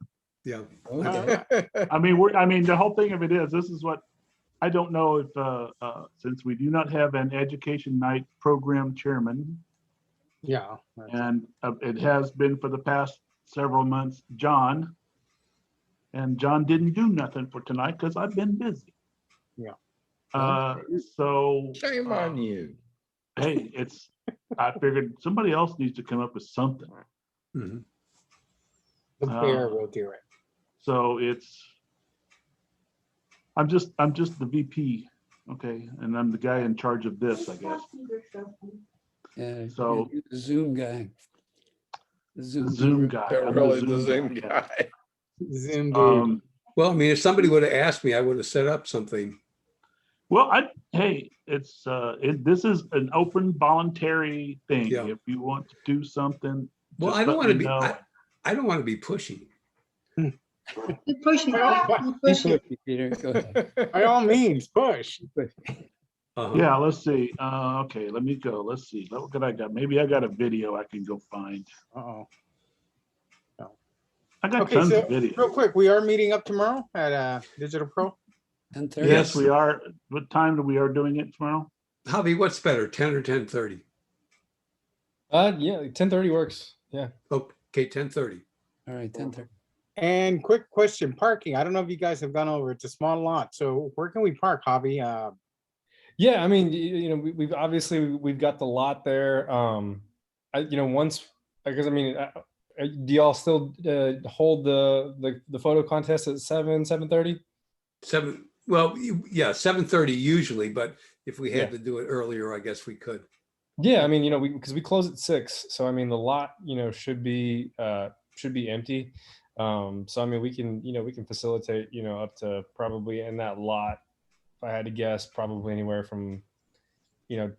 Yeah. Okay. I mean, the whole thing of it is, this is what, I don't know if, since we do not have an education night program chairman, Yeah. and it has been for the past several months, John. And John didn't do nothing for tonight because I've been busy. Yeah. So. Shame on you. Hey, I figured somebody else needs to come up with something. Mhm. The bear will do it. So I'm just the VP, okay, and I'm the guy in charge of this, I guess. Yeah, So- you're the Zoom guy. The Zoom guy. They're I'm really the Zoom guy. guy. Zoom dude. Well, I mean, if somebody would have asked me, I would have set up something. Well, it's this is an open voluntary thing. Yeah. If you want to do something. Well, just I don't let want to me be, know. I don't want to be pushy. Keep pushing. Keep pushing. Peter, go ahead. By all means, push. Uh-huh. Yeah, let's see. Okay, let me go. Let's see. What could I got? Maybe I got a video I can go find. Uh-oh. I got Okay, tons so of videos. real quick, we are meeting up tomorrow at Digital Pro. 10:30. Yes, we are. What time do we are doing it tomorrow? Javi, what's better, 10 or 10:30? Yeah, 10:30 works. Yeah. Okay, 10:30. All right, 10:30. And quick question, parking. I don't know if you guys have gone over. It's a small lot, so where can we park, Javi? Yeah, I mean, we've obviously we've got the lot there. Once, because I mean, do y'all still hold the photo contest at 7:30? 7, well, yeah, 7:30 usually, but if we had Yeah. to do it earlier, I guess we could. Yeah, I mean, because we close at 6, so I mean, the lot, should be empty. So I mean, we can facilitate, up to probably in that lot, if I had to guess, probably anywhere from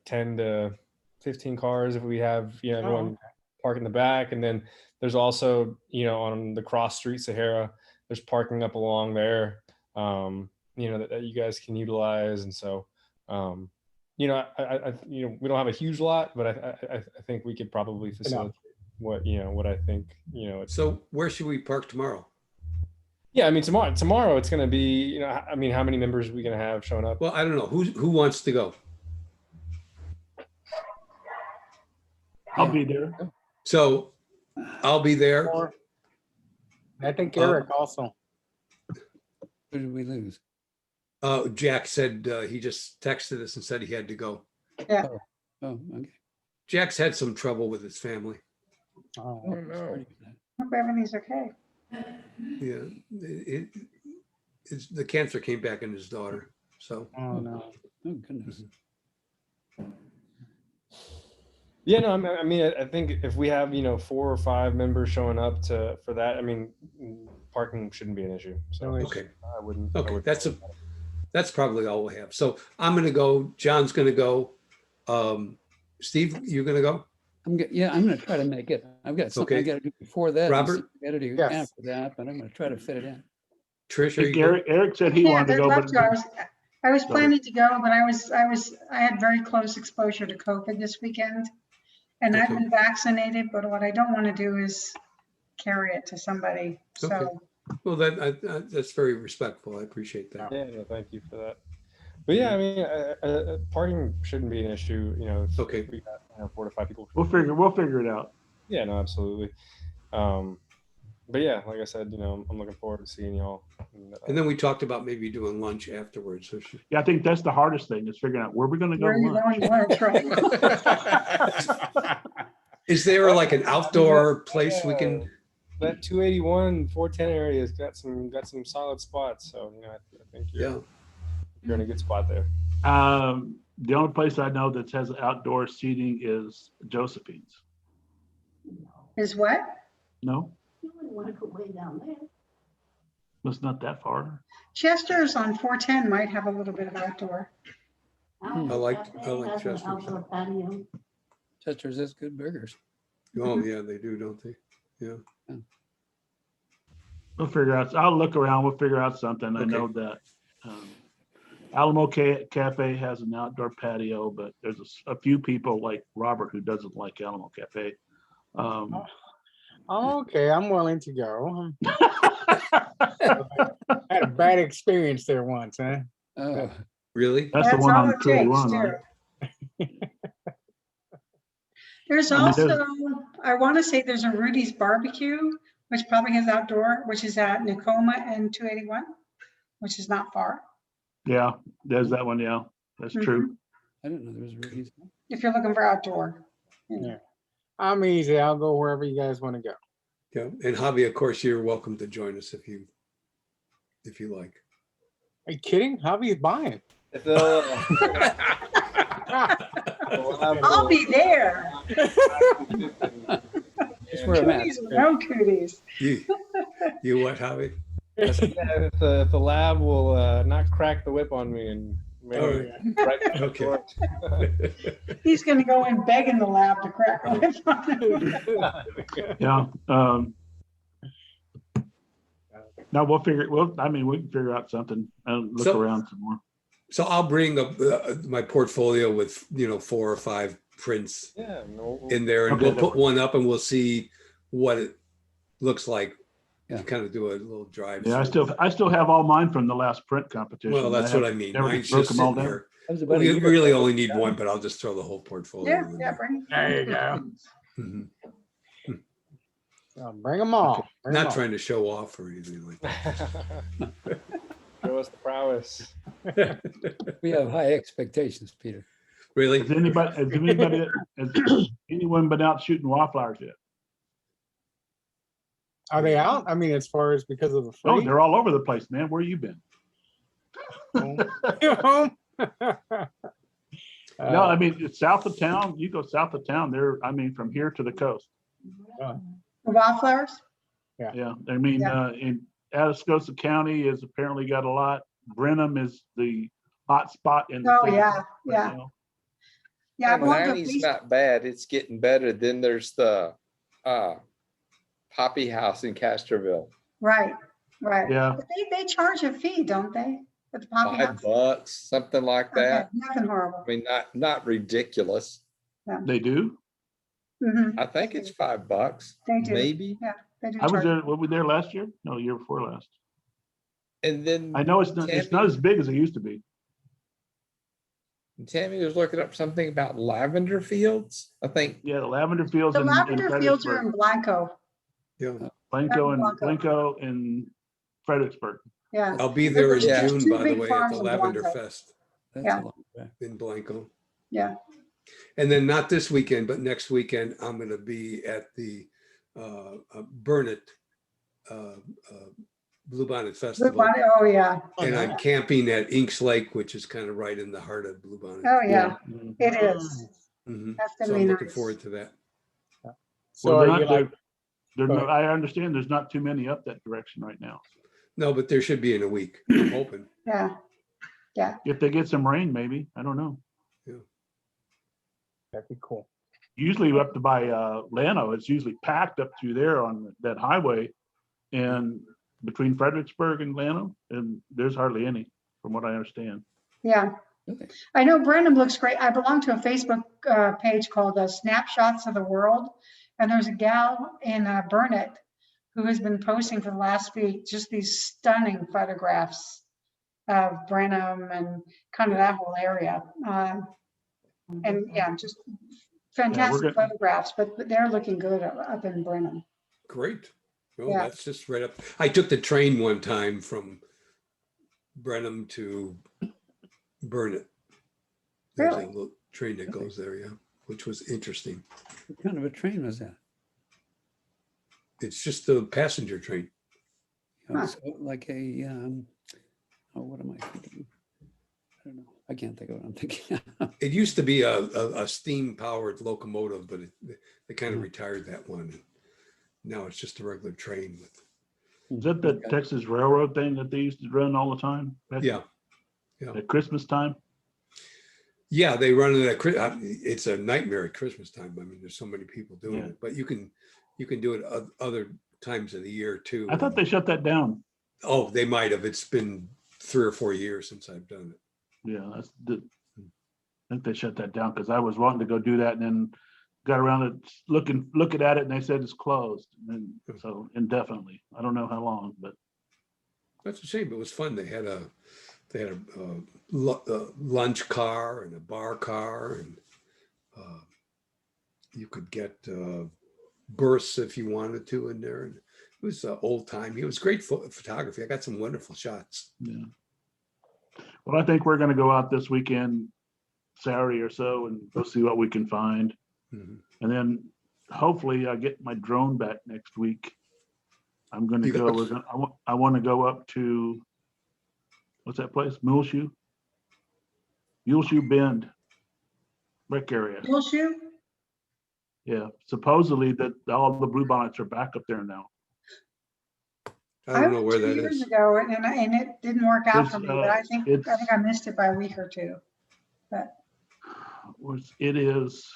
10 to 15 cars if we have everyone park in the back. And then there's also on the cross street Sahara, there's parking up along there, that you guys can utilize. And so we don't have a huge lot, but I think we could probably facilitate what I think So where should we park tomorrow? Yeah, I mean, tomorrow it's going to be, I mean, how many members are we going to have showing up? Well, I don't know. Who wants to go? I'll be there. So I'll be there. Or I think Eric also. Who did we lose? Jack said he just texted us and said he had to go. Oh, okay. Jack's had some trouble with his family. Oh, Oh, sorry for that. Hope everything's okay. Yeah, the cancer came back in his daughter. So oh no. Oh, goodness. Yeah, no, I mean, I think if we have 4 or 5 members showing up for that, I mean, parking shouldn't be an issue. So No issue. okay, I wouldn't. okay, that's probably all we have. So I'm going to go. John's going to go. Steve, you're going to go? I'm going to try to make it. I've got something I Okay. got to do before that. and Robert? something I got to do Yes. after that, but I'm going to try to fit it in. Trish, are you going? Eric said he Yeah, wanted to I'd go, love but to. I was planning to go, but I had very close exposure to COVID this weekend. And I've Okay. been vaccinated, but what I don't want to do is carry it to somebody. Okay. So, Well, that's very respectful. I appreciate that. Yeah, no, thank you for that. But yeah, I mean, parking shouldn't be an issue. If Okay. we got 4 to 5 people. we'll figure it out. Yeah, no, absolutely. But yeah, like I said, I'm looking forward to seeing y'all. And then we talked about maybe doing lunch afterwards. So Yeah, I think that's the hardest thing is figuring out where we're going to go where to are you lunch. going to lunch, right? is there like an outdoor place we can? That 281, 410 area has got some solid spots. So I think Yeah. you're in a good spot there. The only place I know that has outdoor seating is Josephine's. Is what? No, You wouldn't want to go way down there. it's not that far. Chester's on 410 might have a little bit of outdoor. I like Has an Chester's. outdoor patio. Chester's has good burgers. Oh, yeah, they do, don't they? Yeah. We'll figure out. I'll look around. We'll figure out something. I Okay. know that Alamo Cafe has an outdoor patio, but there's a few people like Robert who doesn't like Alamo Cafe. Okay, I'm willing to go. I had a bad experience there once, huh? Oh, Really? That's the That's one all on it takes, 281, too. right? There's I mean, there's- also, I want to say there's a Rudy's Barbecue, which probably has outdoor, which is at Nakoma and 281, which is not far. Yeah, there's that one. Yeah, that's true. I didn't know there was Rudy's. If you're looking for outdoor. Yeah. I'm easy. I'll go wherever you guys want to go. Yeah. And Javi, of course, you're welcome to join us if you like. Are you kidding? Javi's buying. If they'll, I'll be there. Just wear a mask. Cooties or no cooties. You what, Javi? if the lab will not crack the whip on me and Oh, maybe right next Okay. door. He's gonna go in begging the lab to crack a whip on him. Yeah. No, we'll figure. I mean, we can figure out something and look So- around some more. So I'll bring up my portfolio with 4 or 5 prints Yeah, no, in there, and Okay, we'll that put works. one up and we'll see what it looks like. Yeah. Kind of do a little drive. Yeah, through. I still have all mine from the last print competition. Well, that's what I have mean. never Mine's broke just them all sitting down. here. That was about a We year really ago. only need one, but I'll just throw the whole portfolio. Yeah, in yeah, there. bring. There you go. Mhm. So bring them all. Bring 'em Not all. trying to show off or anything like that. show us the prowess. We have high expectations, Peter. Really? Has anyone been out shooting wildflowers yet? Are they out? I mean, as far as because of the Oh, free? they're all over the place, man. Where you been? No, I mean, it's south of town. You go south of town there. I mean, from here to the coast. The wildflowers? Yeah. I mean, Yeah. in Atascosa County has apparently got a lot. Brenham is the hot spot in the Oh, city yeah, right yeah. now. Yeah, I belong to a 90's police. not bad. It's getting better. Then there's the Poppy House in Castroville. Right, right. Yeah. But they charge a fee, don't they? At the Poppy House? $5, something like Okay, that. nothing horrible. I mean, not ridiculous. They do. Mhm, I think it's $5, They do. maybe. They do I was charge. there. Were we there last year? No, year before last. And then I know it's not as big as it used to be. Tammy was looking up something about lavender fields. I think Yeah, the lavender fields The in lavender fields are in Fredericksburg, Blanco, Yeah. Blanco and Fredericksburg. yeah. I'll be there in There's June, two by the big way, at farms the in Lavender Blanco. Fest That's Yeah. a long way. in Blanco. Yeah. And then not this weekend, but next weekend, I'm going to be at the Burnett Bluebonnet Blue Festival. Bonnet, oh, yeah. And I'm camping at Inks Lake, which is kind of right in the heart of Bluebonnet. Oh, yeah, Mhm. it is. Mhm. That's So gonna be I'm looking nice. forward to that. So Well, are they're you not- like, they're Go no- I understand there's not too many up that direction right now. No, but there should be in a week. I'm hoping. Yeah, If they get some rain, maybe. I don't know. that'd be cool. Usually up to by Llano, it's usually packed up through there on that highway and between Fredericksburg and Llano, and there's hardly any, from what I understand. yeah. Okay. I know Brenham looks great. I belong to a Facebook page called Snapshots of the World. And there's a gal in Burnett who has been posting for the last week, just these stunning photographs of Brenham and kind of that whole area. And yeah, just fantastic gonna- photographs, but they're looking good up in Brenham. Great. Oh, Yeah. that's just right up. I took the train one time from Brenham to Burnett. There's Really? a little train that goes there, yeah, which was interesting. What kind of a train was that? It's just a passenger train. You know, so like a, oh, what am I thinking? I don't know. I can't think of what I'm thinking. It used to be a steam powered locomotive, but they kind of Mhm. retired that one. Now it's just a regular train with, Is that the Okay. Texas Railroad thing that they used to run all the time? yeah. At Christmas time? Yeah, they run it at, it's a nightmare at Christmas time. I mean, there's so many people doing Yeah. it, but you can do it other times of the year too. I thought they shut that down. Oh, they might have. It's been 3 or 4 years since I've done it. Yeah, I think they shut that down because I was wanting to go do that and then got around to looking at it and they said it's closed. And so indefinitely. I don't know how long, but That's a shame. It was fun. They had a lunch car and a bar car, and you could get berths if you wanted to in there. And it was old time. It was great photography. I got some wonderful shots. yeah. Well, I think we're gonna go out this weekend, Saturday or so, and go see what we can find. Mhm. And then hopefully I get my drone back next week. I'm gonna You go, got- I want to go up to, what's that place? Muleshoe Bend rec area. Muleshoe? Yeah, supposedly that all the bluebonnets are back up there now. I don't know went where 2 that years is. ago and it didn't work out for It's, me, but I think it's- I missed it by a week or two. But It is,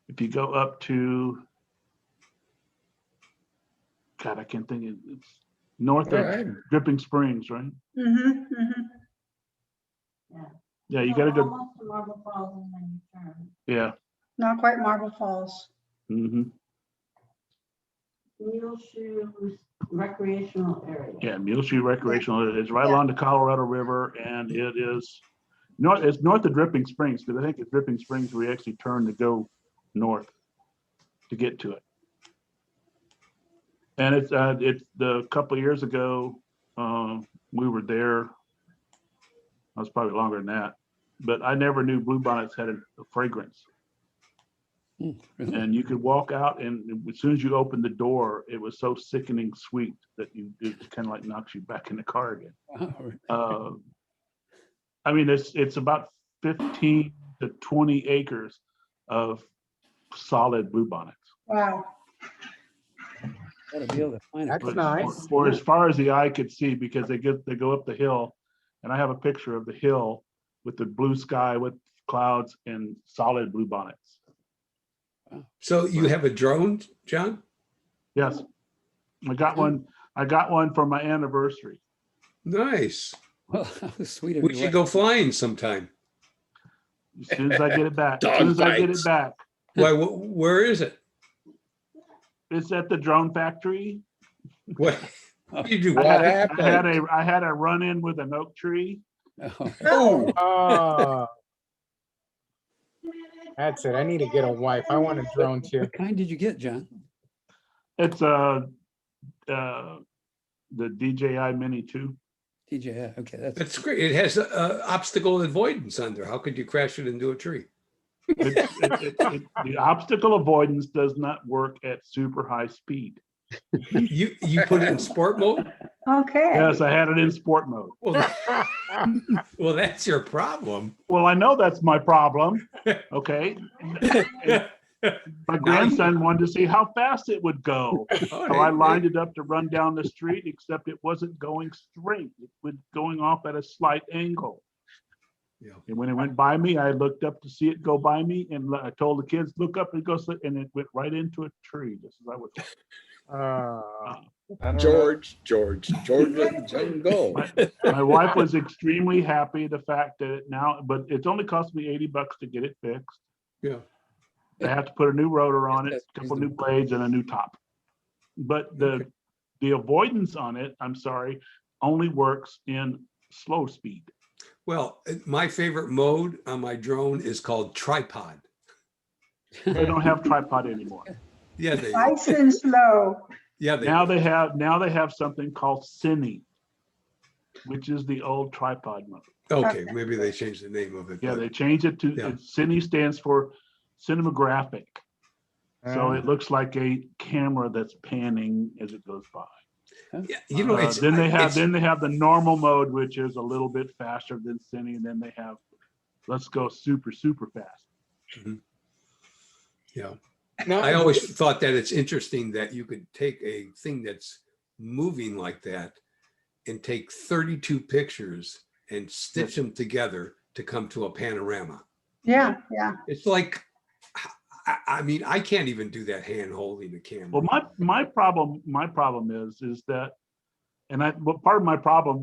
if you go up to, God, I can't think, it's north Yeah, of Dripping Springs, right? Yeah. Yeah, you gotta go, Almost to Marble Falls and then you turn. yeah. not quite Marble Falls. Hmm. Muleshoe recreational area. Yeah, Muleshoe Recreational, it's right Yeah. along the Colorado River and it is, it's north of Dripping Springs, because I think it's Dripping Springs where you actually turn to go north to get to it. And it's the couple of years ago, we were there. I was probably longer than that, but I never knew bluebonnets had a fragrance. Really? And you could walk out and as soon as you opened the door, it was so sickening sweet that it kind of like knocks you back in the car again. Wow. I mean, it's about 15 to 20 acres of solid bluebonnets. Wow. Gotta be able to find it. That's nice. For as far as the eye could see, because they go up the hill, and I have a picture of the hill with the blue sky with clouds and solid bluebonnets. So you have a drone, John? Yes, I got one for my anniversary. Nice. Well, that was sweet of We you. should go flying sometime. As soon as I get it back. As Dog soon as I get bites. it back. Why? Where is it? It's at the drone factory. What you do? What happened? I had a run-in with an oak tree. Oh, Oh, Oh, that's it. I need to get a wife. I want a drone too. what kind did you get, John? It's the DJI Mini 2. DJI. Okay, That's great. It has obstacle avoidance on there. How could you crash it into a tree? The obstacle avoidance does not work at super high speed. You put it in sport mode? Okay. Yes, I had it in sport mode. Well, that's your problem. Well, I know that's my problem. Okay. My grandson wanted to see how fast it would go. So I lined it up to run down the street, except it wasn't going straight. It was going off at a slight angle. Yeah. And when it went by me, I looked up to see it go by me, and I told the kids, "Look up and go," and it went right into a tree, just as I was. Oh, I don't know. George of the Jungle. My wife was extremely happy the fact that it now, but it's only cost me $80 to get it fixed. Yeah. I have to put a new rotor on it, That's a couple new blades and a new top. But the avoidance on it, I'm sorry, only works in slow speed. Well, my favorite mode on my drone is called tripod. They don't have tripod anymore. Yeah, Nice and slow. Now they have something called Cine, which is the old tripod mode. Okay, maybe they changed the name of it. Yeah, but- they changed it to, Yeah. Cine stands for cinematographic. So Oh. it looks like a camera that's panning as it goes by. Yeah, you know, it's Then they it's- have the normal mode, which is a little bit faster than Cine, and then they have let's go super fast. yeah. Now, I always thought that it's interesting that you could take a thing that's moving like that and take 32 pictures and stitch them together to come to a panorama. Yeah, yeah. It's like, I mean, I can't even do that hand holding the camera. Well, my problem is that, well, part of my problem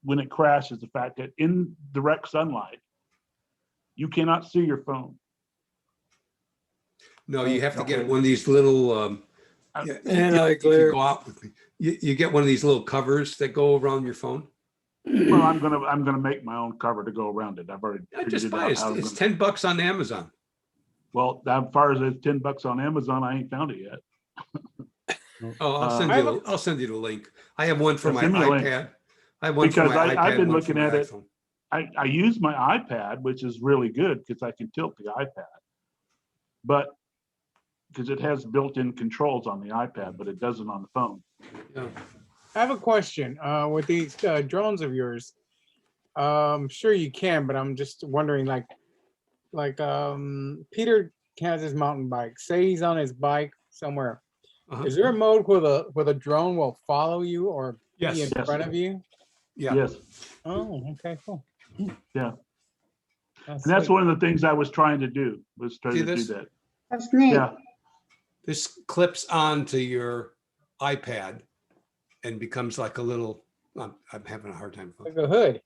when it crashes, the fact that in direct sunlight, you cannot see your phone. No, you have to get Okay. one of these little, Anti-glare. you go out with me. You get one of these little covers that go around your phone. Well, I'm gonna make my own cover to go around it. I've already I just figured buy out it. how I'm It's gonna- $10 on Amazon. Well, as far as it's $10 on Amazon, I ain't found it yet. Oh, I'll send you the link. I have one for Yeah, my send me the link. iPad. I have one for Because my iPad. I've been one for looking my at it. iPhone. I use my iPad, which is really good because I can tilt the iPad. But because it has built-in controls on the iPad, but it doesn't on the phone. Yeah. I have a question with these drones of yours. Sure you can, but I'm just wondering, like Peter has his mountain bike. Say he's on his bike somewhere. Uh-huh. Is there a mode where the drone will follow you or be in Yes. front of you? Yeah. Yes, Oh, okay, cool. yeah. And that's one of the things I was trying to do, was trying See to do this? that. That's neat. Yeah, This clips onto your iPad and becomes like a little, I'm having a hard time. Like a hood.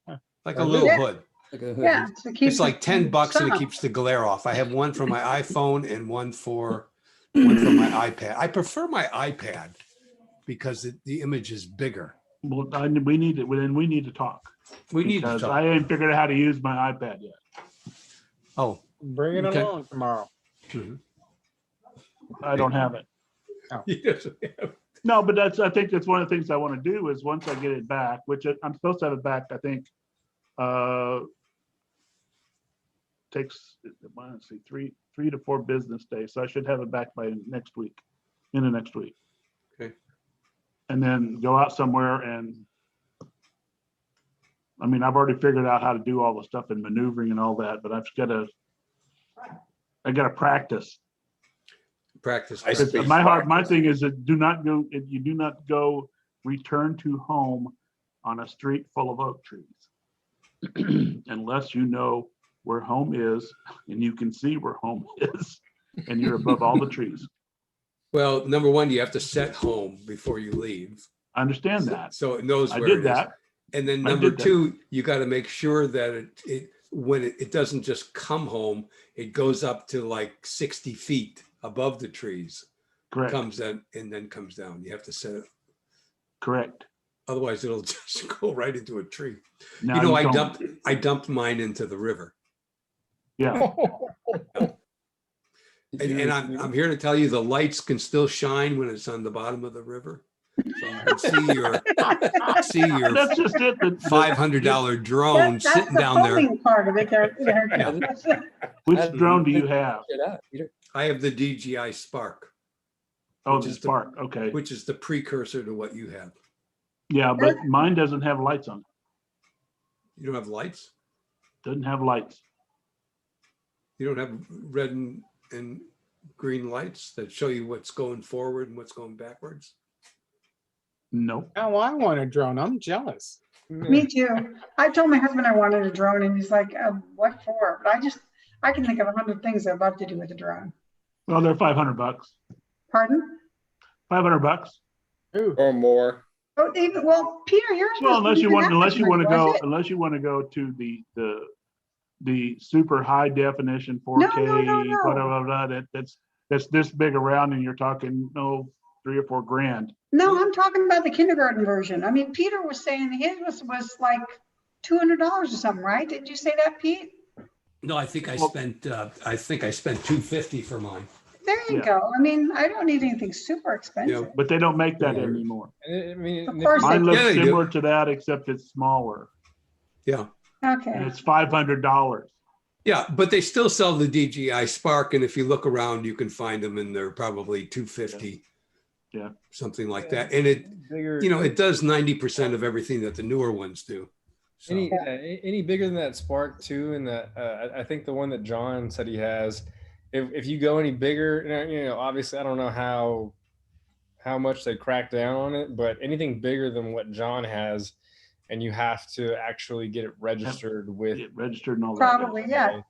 Like a little Yeah. hood. Like a hood. Yeah. So it keeps It's like it $10 and it summer. keeps the glare off. I have one for my iPhone and one for my iPad. I prefer my iPad because the image is bigger. well, we need it, then we need to talk. We need to Because talk. I ain't figured out how to use my iPad yet. Oh, Bring it Okay. along tomorrow. I don't have it. yes. No, but I think that's one of the things I want to do is once I get it back, which I'm supposed to have it back, I think, takes, let's see, three to 4 business days. So I should have it back by next week, in the next week. Okay. And then go out somewhere and, I mean, I've already figured out how to do all the stuff and maneuvering and all that, but I gotta practice. Practice. My thing is that you do not go return to home on a street full of oak trees. Unless you know where home is and you can see where home is and you're above all the trees. Well, number one, you have to set home before you leave. I understand that. So it knows I where did it is. that. And then I number did that. two, you got to make sure that when it doesn't just come home, it goes up to like 60 feet above the trees, Correct, comes in and then comes down. You have to set it. correct. Otherwise it'll just go right into a tree. Now You know, don't- I dumped mine into the river. Yeah, And I'm here to tell you the lights can still shine when it's on the bottom of the river. So you can see your that's just it. $500 drone That's sitting the down there. foaming part of it there. Which drone do you have? Get out, Peter. I have the DJI Spark, Oh, Which the is the- Spark, okay. which is the precursor to what you have. Yeah, but mine doesn't have lights on. You don't have lights? Doesn't have lights. You don't have red and green lights that show you what's going forward and what's going backwards? Nope. Oh, I want a drone. I'm jealous. Me too. I told my husband I wanted a drone and he's like, what for? But I can think of 100 things I'd love to do with a drone. Well, they're $500. Pardon? $500. Ooh, Or more. Oh, even, well, Peter, yours Well, wasn't even that much money, was it? unless you want to go to the super high definition 4K, no. whatever, that's this big around and you're talking, $3 or $4 grand. No, I'm talking about the kindergarten version. I mean, Peter was saying his was like $200 or something, right? Did you say that, Pete? No, I think I Well- spent $250 for mine. There you Yeah. go. I mean, I don't need anything super expensive. But they don't make that Yeah. anymore. I mean, Of course Mine they looks Yeah, they do. similar to that, except it's smaller Yeah. and Okay. it's $500. Yeah, but they still sell the DJI Spark. And if you look around, you can find them and they're probably $250 Yeah. Something like that. And it, Bigger, you know, it does 90% of everything that the newer ones do. So, any bigger than that Spark 2, and that I think the one that John said he has, if you go any bigger, you know, obviously I don't know how much they crack down on it, but anything bigger than what John has, and you have to actually get it registered with Get registered and all that. Probably, yeah.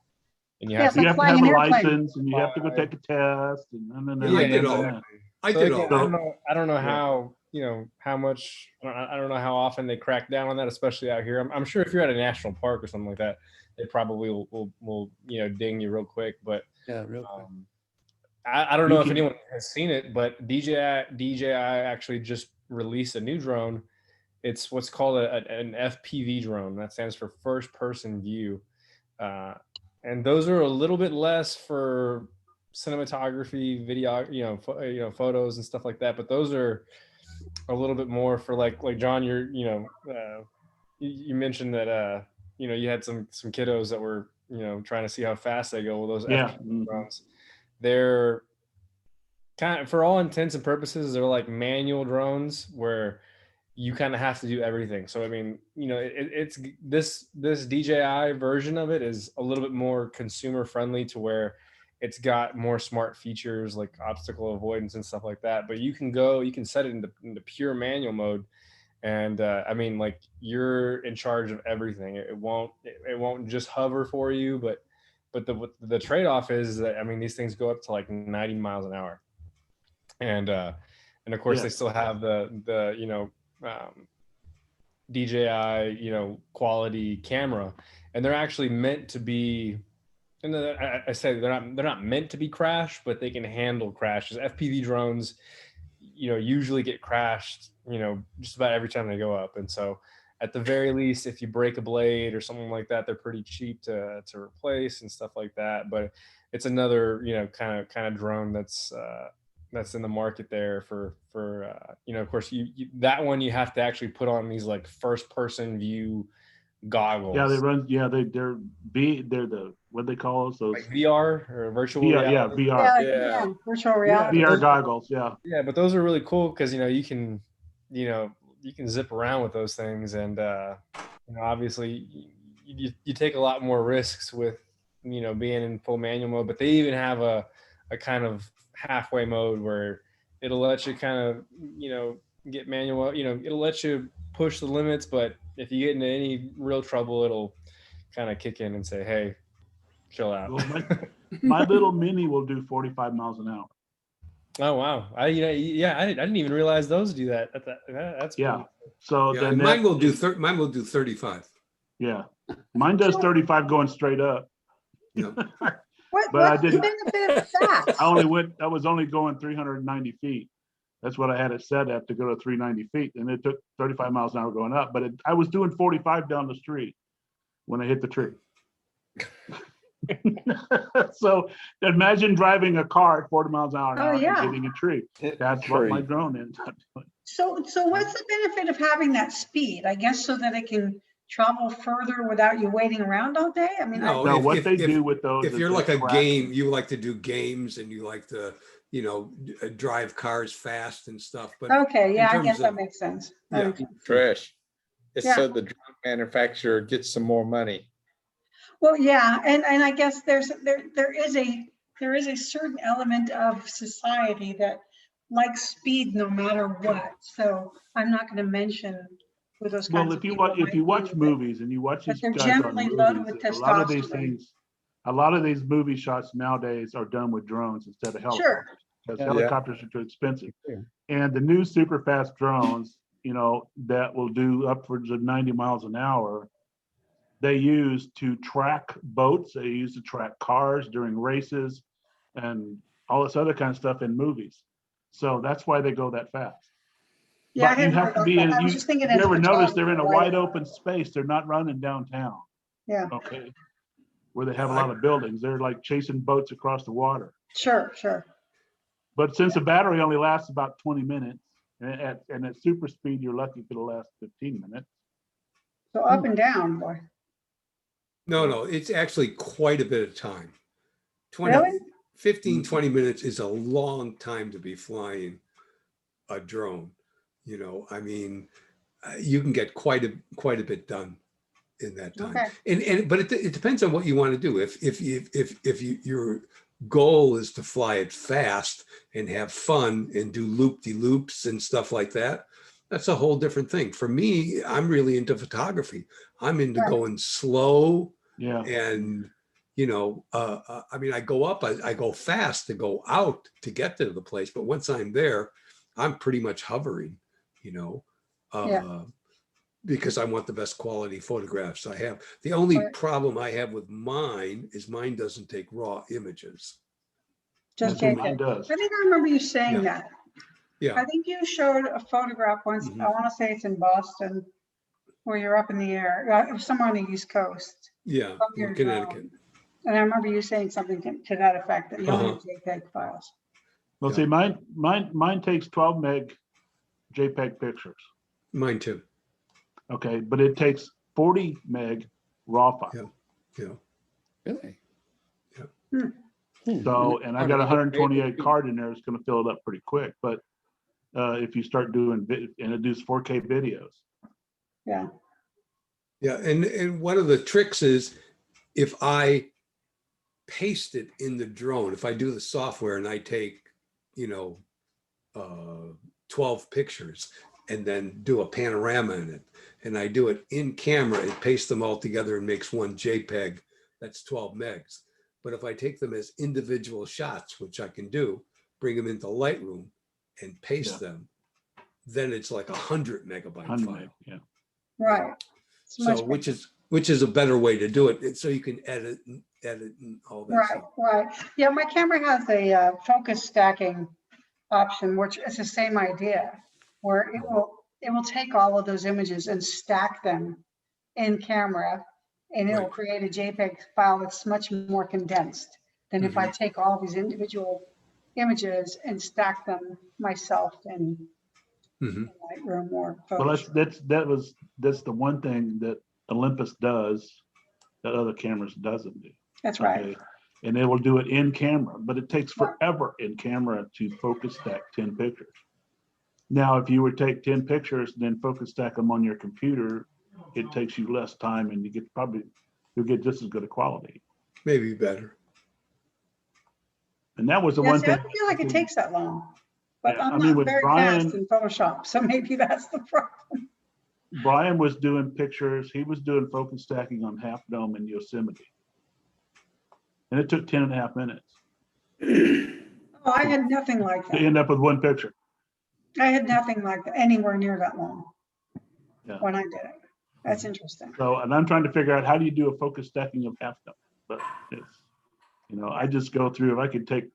and you Yeah, have it's to You like have to flying have an a airplane. license, and you have to go take a test, and then Yeah, I did yeah, all yeah. that. I So did again, all that. I don't know Yeah. how, you know, how much, I don't know how often they crack down on that, especially out here. I'm sure if you're at a national park or something like that, they probably will you know, ding you real quick. But Yeah, real quick. I don't You know if can- anyone has seen it, but DJI actually just released a new drone. It's what's called an FPV drone. That stands for first person view. And those are a little bit less for cinematography, video, you know, photos and stuff like that. But those are a little bit more for like John, you're, you know, you mentioned that, you know, you had some kiddos that were, you know, trying to see how fast they go. Well, those Yeah. FPV drones, they're kind of, for all intents and purposes, they're like manual drones where you kind of have to do everything. So I mean, you know, it's this DJI version of it is a little bit more consumer friendly, to where it's got more smart features like obstacle avoidance and stuff like that. But you can set it into pure manual mode, and I mean, like, you're in charge of everything. It won't just hover for you, but the trade-off is that, I mean, these things go up to like 90 miles an hour, and of course Yeah. they still have the you know, DJI, you know, quality camera, and they're actually meant to be, and I say they're not meant to be crashed, but they can handle crashes. FPV drones, you know, usually get crashed, you know, just about every time they go up. And so at the very least, if you break a blade or something like that, they're pretty cheap to replace and stuff like that. But it's another, you know, kind of drone that's in the market there for you know, of course you that one you have to actually put on these like first person view goggles. Yeah, they run. Yeah, they're the, what they call those like VR or virtual VR. reality. Yeah, VR. Yeah, virtual reality. VR goggles. Yeah. Yeah, but those are really cool because, you know, you can zip around with those things, and you know, obviously you take a lot more risks with, you know, being in full manual mode. But they even have a kind of halfway mode where it'll let you kind of, you know, get manual. You know, it'll let you push the limits, but if you get into any real trouble, it'll kind of kick in and say, "Hey, chill out." Well, my little mini will do 45 miles an hour. Oh wow! I didn't even realize those do that. That's Yeah. pretty. So Yeah, then and mine will do 35. Yeah, mine does 35 going straight up. Yeah. But I What's the didn't- benefit of that? I was only going 390 feet. That's what I had it set at, to go to 390 feet, and it took 35 miles an hour going up. But I was doing 45 down the street when I hit the tree. So imagine driving a car at 40 miles an hour Oh, yeah. and hitting a tree. Hit That's the what tree. my drone ends up doing. So what's the benefit of having that speed? I guess so that it can travel further without you waiting around all day? I mean, No, Now, if- what if- they if- do with those, If is you're they like a track- game, you like to do games and you like to, you know, drive cars fast and stuff. But okay, yeah, I terms guess that of- makes sense. Yeah. Okay. Trish, it's Yeah. so the drone manufacturer gets some more money. Well, yeah, and I guess there is a certain element of society that likes speed no matter what. So I'm not going to mention who those kinds Well, of if you people watch, if you might watch be, but- movies and you watch but these they're guys on generally loaded movies, with a lot of these testosterone. things, a lot of these movie shots nowadays are done with drones instead of helicopters. Sure. Because Yeah. helicopters are too expensive. Yeah. And the new super fast drones, you know, that will do upwards of 90 miles an hour, they use to track boats, they use to track cars during races and all this other kind of stuff in movies. So that's why they go that fast. Yeah, I But you hadn't have heard to about be that. in, I was you just thinking you as ever notice they're in a photography, wide right? open space, they're not running downtown, Yeah, okay? Where they have a lot of buildings, they're like chasing boats across the water. sure. But since the battery only lasts about 20 minutes, and at super speed, you're lucky if it'll last 15 minutes. So up and down, boy. no, it's actually quite a bit of time. 20, Really? 15, 20 minutes is a long time to be flying. a drone. You know, I mean, you can get quite a bit done in that time. Okay. But it depends on what you want to do. If your goal is to fly it fast and have fun and do loop-de-loops and stuff like that, that's a whole different thing. For me, I'm really into photography. I'm into Right. going slow. Yeah. And, you know, I mean, I go up, I go fast to go out to get to the place. But once I'm there, I'm pretty much hovering, you know, because I want the best quality photographs I have. The only Right. problem I have with mine is mine doesn't take raw images. Just Mine JPEG. does. I think I remember you saying Yeah. that. Yeah. I think you showed a photograph once, Mhm. I want to say it's in Boston, where you're up in the air, somewhere on the East Coast. Yeah, From in your Connecticut. drone. And I remember you saying something to that effect, that you only have JPEG files. Well, Yeah. see, mine takes 12 meg JPEG pictures. Mine too. Okay, but it takes 40 meg raw file. Yeah. Really? So, and I got 128 card in there. It's going to fill it up pretty quick. But if you start doing and it does 4K videos. Yeah. Yeah. And one of the tricks is if I paste it in the drone, if I do the software and I take, you know, 12 pictures and then do a panorama in it, and I do it in camera, it pastes them all together and makes one JPEG. That's 12 megs. But if I take them as individual shots, which I can do, bring them into Lightroom and paste them, then it's like 100 megabyte 100 file. meg, yeah. Right. It's much So better. which is a better way to do it. So you can edit and all that Right, stuff. right. Yeah, my camera has a focus stacking option, which is the same idea, where it will take all of those images and stack them in camera, and it will Right. create a JPEG file that's much more condensed than if I take all these individual images and stack them myself in Lightroom or Well, Photoshop. that's the one thing that Olympus does that other cameras doesn't do. That's right. And they will do it in camera, but it takes forever in camera to focus stack 10 pictures. Now, if you would take 10 pictures, then focus stack them on your computer, it takes you less time and you'll get just as good a quality. Maybe better. And that was the Yeah, one see, thing. I don't feel like it takes that long, but Yeah, I'm I mean, not with very fast in Photoshop, so maybe that's the problem. Brian was doing pictures, he was doing focus stacking on Half Dome in Yosemite. And it took 10.5 minutes Oh, I had nothing like to that. end up with one picture. I had nothing like that, anywhere near that long Yeah. when I did it. That's interesting. So, and I'm trying to figure out how do you do a focus stacking of Half Dome? But it's, you know, I just go through, if I could take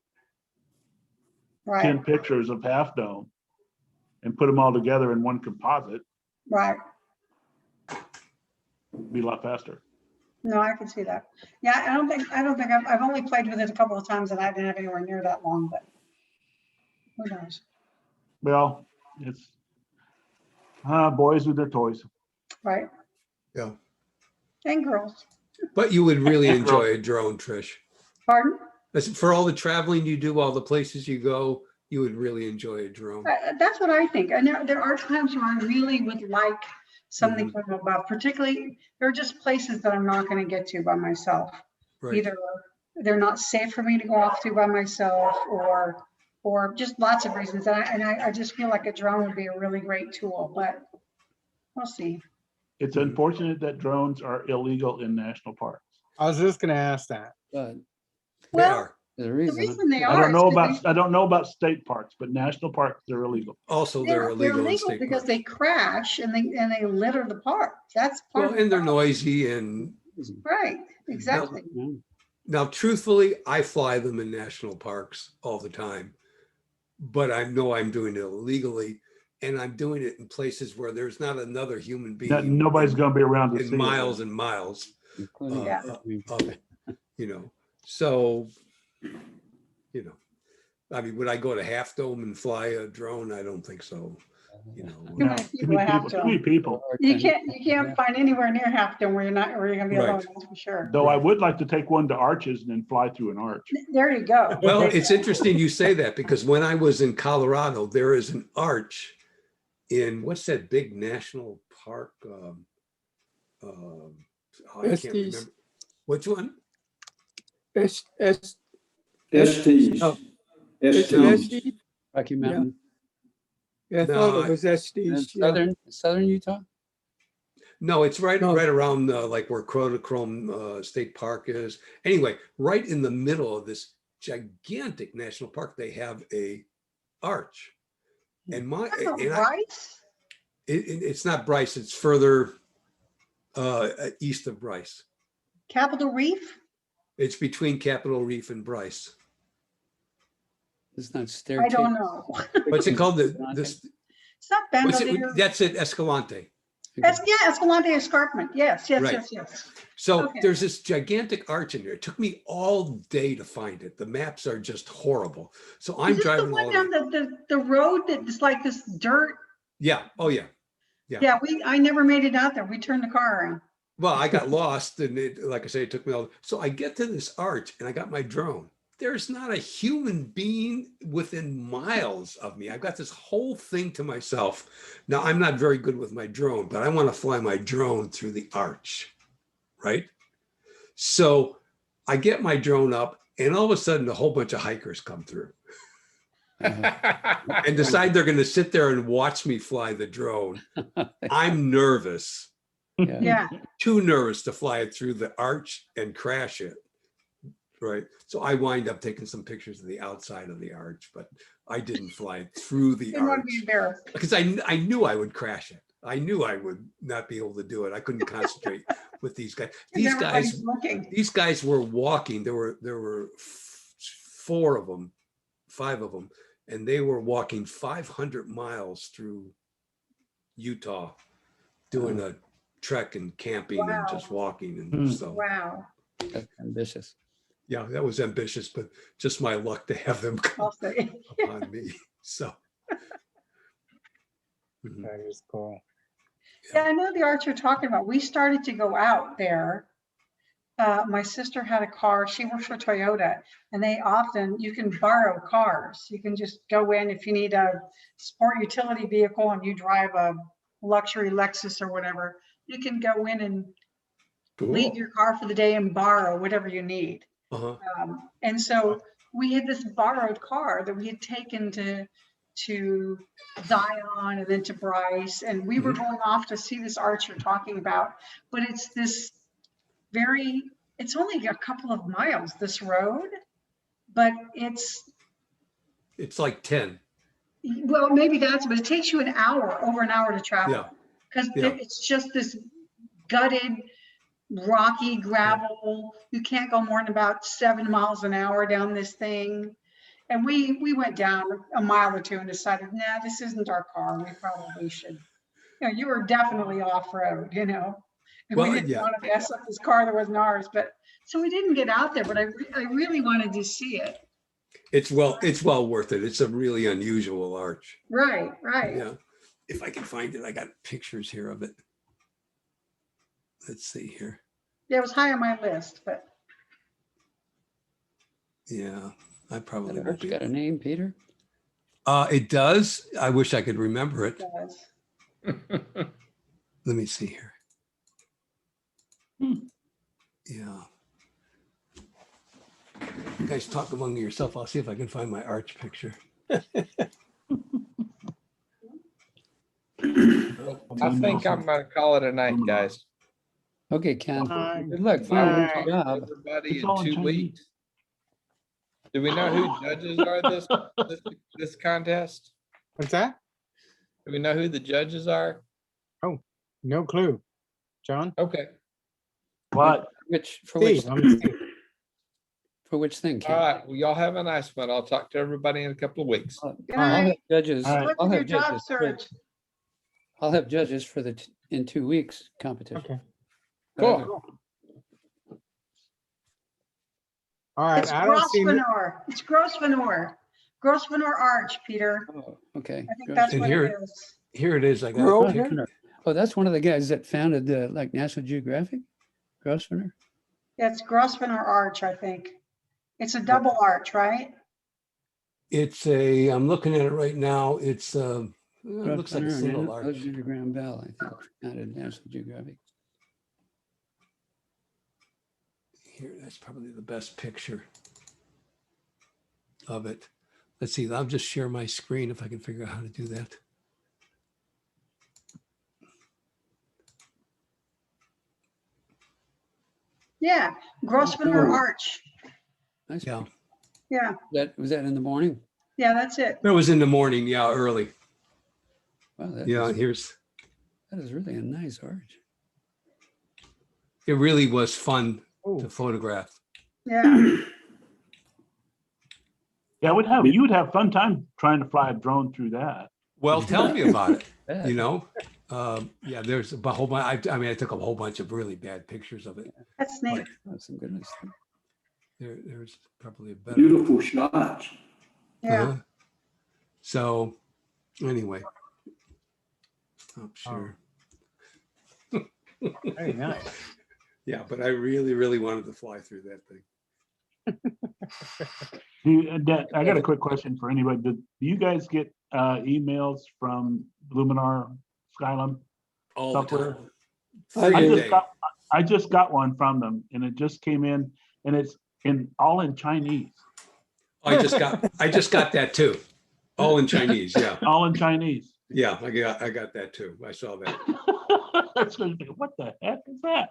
10 pictures of Half Dome and put them all together in one composite, Right. it'd be a lot faster. No, I can see that. Yeah, I don't think I've only played with it a couple of times and I didn't have anywhere near that long, but who knows? Well, it's boys with their toys. Right. Yeah. And girls. But you would really And enjoy a drone, Trish. Pardon? For all the traveling you do, all the places you go, you would really enjoy a drone. That's what I think. And there are times where I really would like something from above, particularly there are just places that I'm not going to get to by myself. Right. Either they're not safe for me to go off to by myself or just lots of reasons. And I just feel like a drone would be a really great tool, but we'll see. It's unfortunate that drones are illegal in national parks. I was just gonna ask that. But They are. the The reason, reason they I are. don't know is 'cause about, I don't know about state parks, but national parks, they're illegal. Also, they're they're illegal in illegal state because parks. they crash and they litter the park. That's part Well, of and they're it. noisy. And Right, exactly. now, truthfully, I fly them in national parks all the time, but I know I'm doing it illegally, and I'm doing it in places where there's not another human being. Nobody's going to be around to in see miles it. and miles. including Yeah. Of it, you know. So, you know, I mean, would I go to Half Dome and fly a drone? I don't think so. you know. Too many people have Too many to. people. You can't find anywhere near half of them where you're gonna be Right. alone, that's for sure. Though I would like to take one to Arches and then fly through an arch. There you go. Well, There you it's go. interesting you say that because when I was in Colorado, there is an arch in what's that big national park? I can't Estes. remember. Which one? Estes. Oh, It's No. Estes. Rocky Mountain. Yeah, I No, thought it was And Estes. Yeah. southern Utah. No, it's right No. around like where Kodachrome State Park is. Anyway, right in the middle of this gigantic national park, they have a arch. And Bryce? it's not Bryce, it's further east of Bryce. Capitol Reef? It's between Capitol Reef and Bryce. It's not I staircase. don't know. What's it called? It's not Bandelier. That's it, Escalante. Escalante Escarpment. Yes. Right. So Okay. there's this gigantic arch in there. It took me all day to find it. The maps are just horrible. So I'm Is this driving the all one down the road that's like this dirt? Yeah. Oh yeah. Yeah, I never made it out there. We turned the car around. Well, I got lost and like I say, it took me all. So I get to this arch and I got my drone. There's not a human being within miles of me. I've got this whole thing to myself. Now, I'm not very good with my drone, but I want to fly my drone through the arch, right? So I get my drone up and all of a sudden a whole bunch of hikers come through and decide they're going to sit there and watch me fly the drone. I'm nervous, Yeah. too nervous to fly it through the arch and crash it. Right. So I wind up taking some pictures of the outside of the arch, but I didn't fly it through the Didn't want to be arch embarrassed. because I knew I would crash it. I knew I would not be able to do it. I couldn't concentrate with these guys. These guys, Everybody's looking. these guys were walking. There were 5 of them, and they were walking 500 miles through Utah, doing a trek and camping and just walking. And so, Wow. That's ambitious. yeah, that was ambitious, but just my luck to have them come I'll say. upon me. So. Mhm. That is cool. Yeah, I know the arch you're talking about. We started to go out there. My sister had a car. She works for Toyota, and you can borrow cars. You can just go in if you need a sport utility vehicle and you drive a luxury Lexus or whatever. You can go in and leave your car for the day and borrow whatever you need. Uh-huh. And so we had this borrowed car that we had taken to Zion and then to Bryce, and we were going off to see this arch you're talking about. But it's this it's only a couple of miles, this road, but it's like 10. well, maybe but it takes you over an hour to travel. Yeah. Because Yeah. it's just this gutted, rocky gravel. You can't go more than about 7 miles an hour down this thing. And we went down a mile or two and decided, nah, this isn't our car. We probably should. You were definitely off-road, And Well, we didn't yeah. want to mess up this car that wasn't ours. But so we didn't get out there, but I really wanted to see it. It's well worth it. It's a really unusual arch. Right. Yeah. If I can find it, I got pictures here of it. Let's see here. Yeah, it was high on my list, but Yeah, I probably That won't arch be. got a name, Peter? It does. I wish I could remember it. it does. Let me see here. Yeah. You guys talk among yourself. I'll see if I can find my arch picture. I think I'm gonna call it a night, guys. Okay, Ken. Bye. Good luck. Bye. Good job. Everybody It's all in in 2 Chinese. weeks. Do we know who judges are this contest? What's that? Do we know who the judges are? No clue. John? Okay. But For which Steve, I'm Steve. for which thing, All Ken? right. Well, y'all have a nice one. I'll talk to everybody in a couple of weeks. Good I'll night. have judges. All right. Good I'll luck have with your job judges. search. I'll have judges for the in 2 weeks competition. Okay. Cool. All right. It's I don't see. Grosvenor. It's Grosvenor. Grosvenor Arch, Peter. Oh, okay. I think good. that's And what here- it is. Here it is. I got Grow a picture. Grosvenor. Oh, that's one of the guys that founded like National Geographic, Grosvenor. That's Grosvenor Arch, I think. It's a double arch, right? It's I'm looking at it right now. It looks like a Grosvenor single and arch. Alexander Graham Bell, I think, founded National Geographic. Here, that's probably the best picture of it. Let's see, I'll just share my screen if I can figure out how to do that. Yeah, Grosvenor Oh. Arch. Nice. Yeah, Yeah, Was that in the morning? yeah, that's it. that was in the morning. Yeah, early. Wow, Yeah, here's, that is really a nice arch. it really was fun Oh, to photograph. Yeah. Yeah, you would have fun time trying to fly a drone through that. Well, tell me about it. Yeah. You know, yeah, there's a whole bunch. I mean, I took a whole bunch of really bad pictures of it. That's neat. Oh, some goodness. There's probably a better. Beautiful shots. Yeah. Uh-huh. So, anyway, I'm sure. very nice. Yeah, but I really, really wanted to fly through that thing. I got a quick question for anybody. Do you guys get emails from Luminar Skylum All software? the time. I Every do. day. I just got one from them, and it just came in, and it's all in Chinese. I just got that too. All in Chinese. Yeah. All in Chinese. Yeah, I got that too. I saw that. So you think, what the heck is that?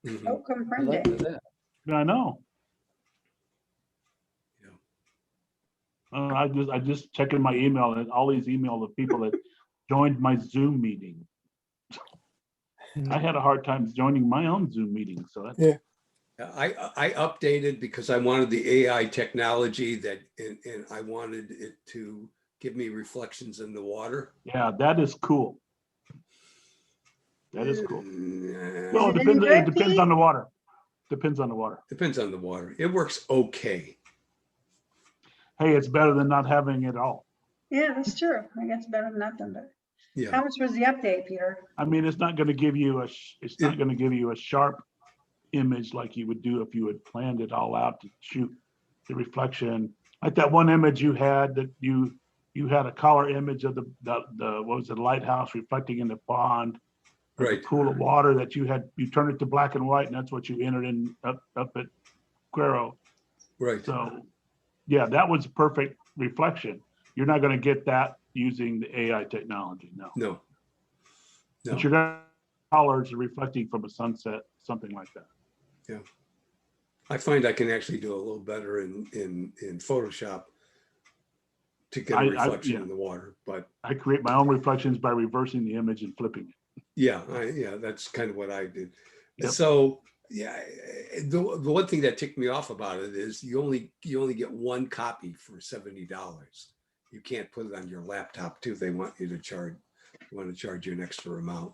Mhm. Oh, I love comprende. that. I know. Yeah. I just checking my email, and all these emails of people that joined my Zoom meeting. I had a hard time joining my own Zoom meeting, so that's, Yeah. I updated because I wanted the AI technology that, and I wanted it to give me reflections in the water. yeah, that is cool. That is cool. Nah, Well, Is it it any depends, good, it depends Pete? on the water. Depends on the water. depends on the water. It works okay. Hey, it's better than not having it all. Yeah, that's true. I guess better than nothing, but Yeah. how much was the update, Peter? I mean, it's not gonna give you it's not Yeah. gonna give you a sharp image like you would do if you had planned it all out to shoot the reflection. Like that one image you had that you had a color image of the what was it, lighthouse reflecting in the pond. or the Right. Pool of water that you turned it to black and white, and that's what you entered in up at Cuero. Right. So, yeah, that was a perfect reflection. You're not gonna get that using the AI technology, no. No. No. But you're gonna colors reflecting from a sunset, something like that. I find I can actually do a little better in Photoshop to get a reflection yeah. in the water. But I create my own reflections by reversing the image and flipping it. yeah, that's kind of what I did. Yep. So yeah, the one thing that ticked me off about it is you only get one copy for $70. You can't put it on your laptop too. They want you to charge you an extra amount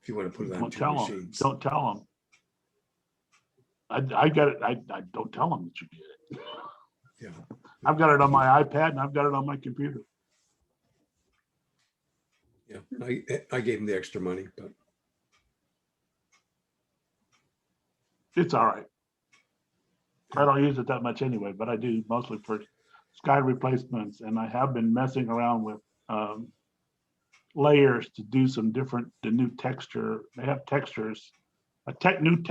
if you want to put it on Don't two tell them, machines. don't tell them. I got it, I don't tell them that you get it. Yeah. I've got it on my iPad and I've got it on my computer. Yeah, I gave them the extra money, but It's all right. I don't use it that much anyway, but I do mostly for sky replacements, and I have been messing around with layers to do some the new texture. They have textures, new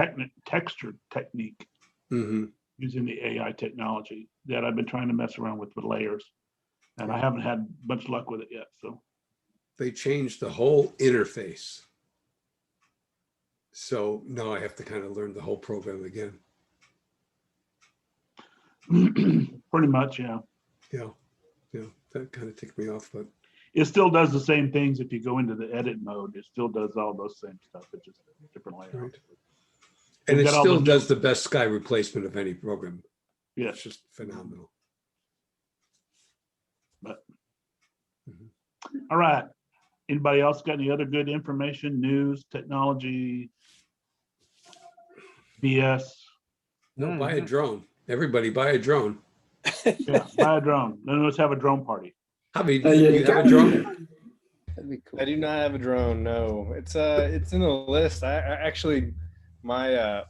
texture technique mhm. using the AI technology that I've been trying to mess around with layers, and I haven't had much luck with it yet. So They changed the whole interface. So now I have to kind of learn the whole program again. pretty much, yeah. Yeah, that kind of ticked me off, but It still does the same things if you go into the edit mode. It still does all those same stuff. It's just a different layout. Right. And We've it got all still the- does the best sky replacement of any program. Yeah. It's just phenomenal. All right. Anybody else got any other good information, news, technology, BS? No, buy a drone. Everybody buy a drone. Yeah, buy a drone. Then let's have a drone party. How many, Yeah, you have a drone? That'd be cool. I do not have a drone. No, it's in the list. I actually, my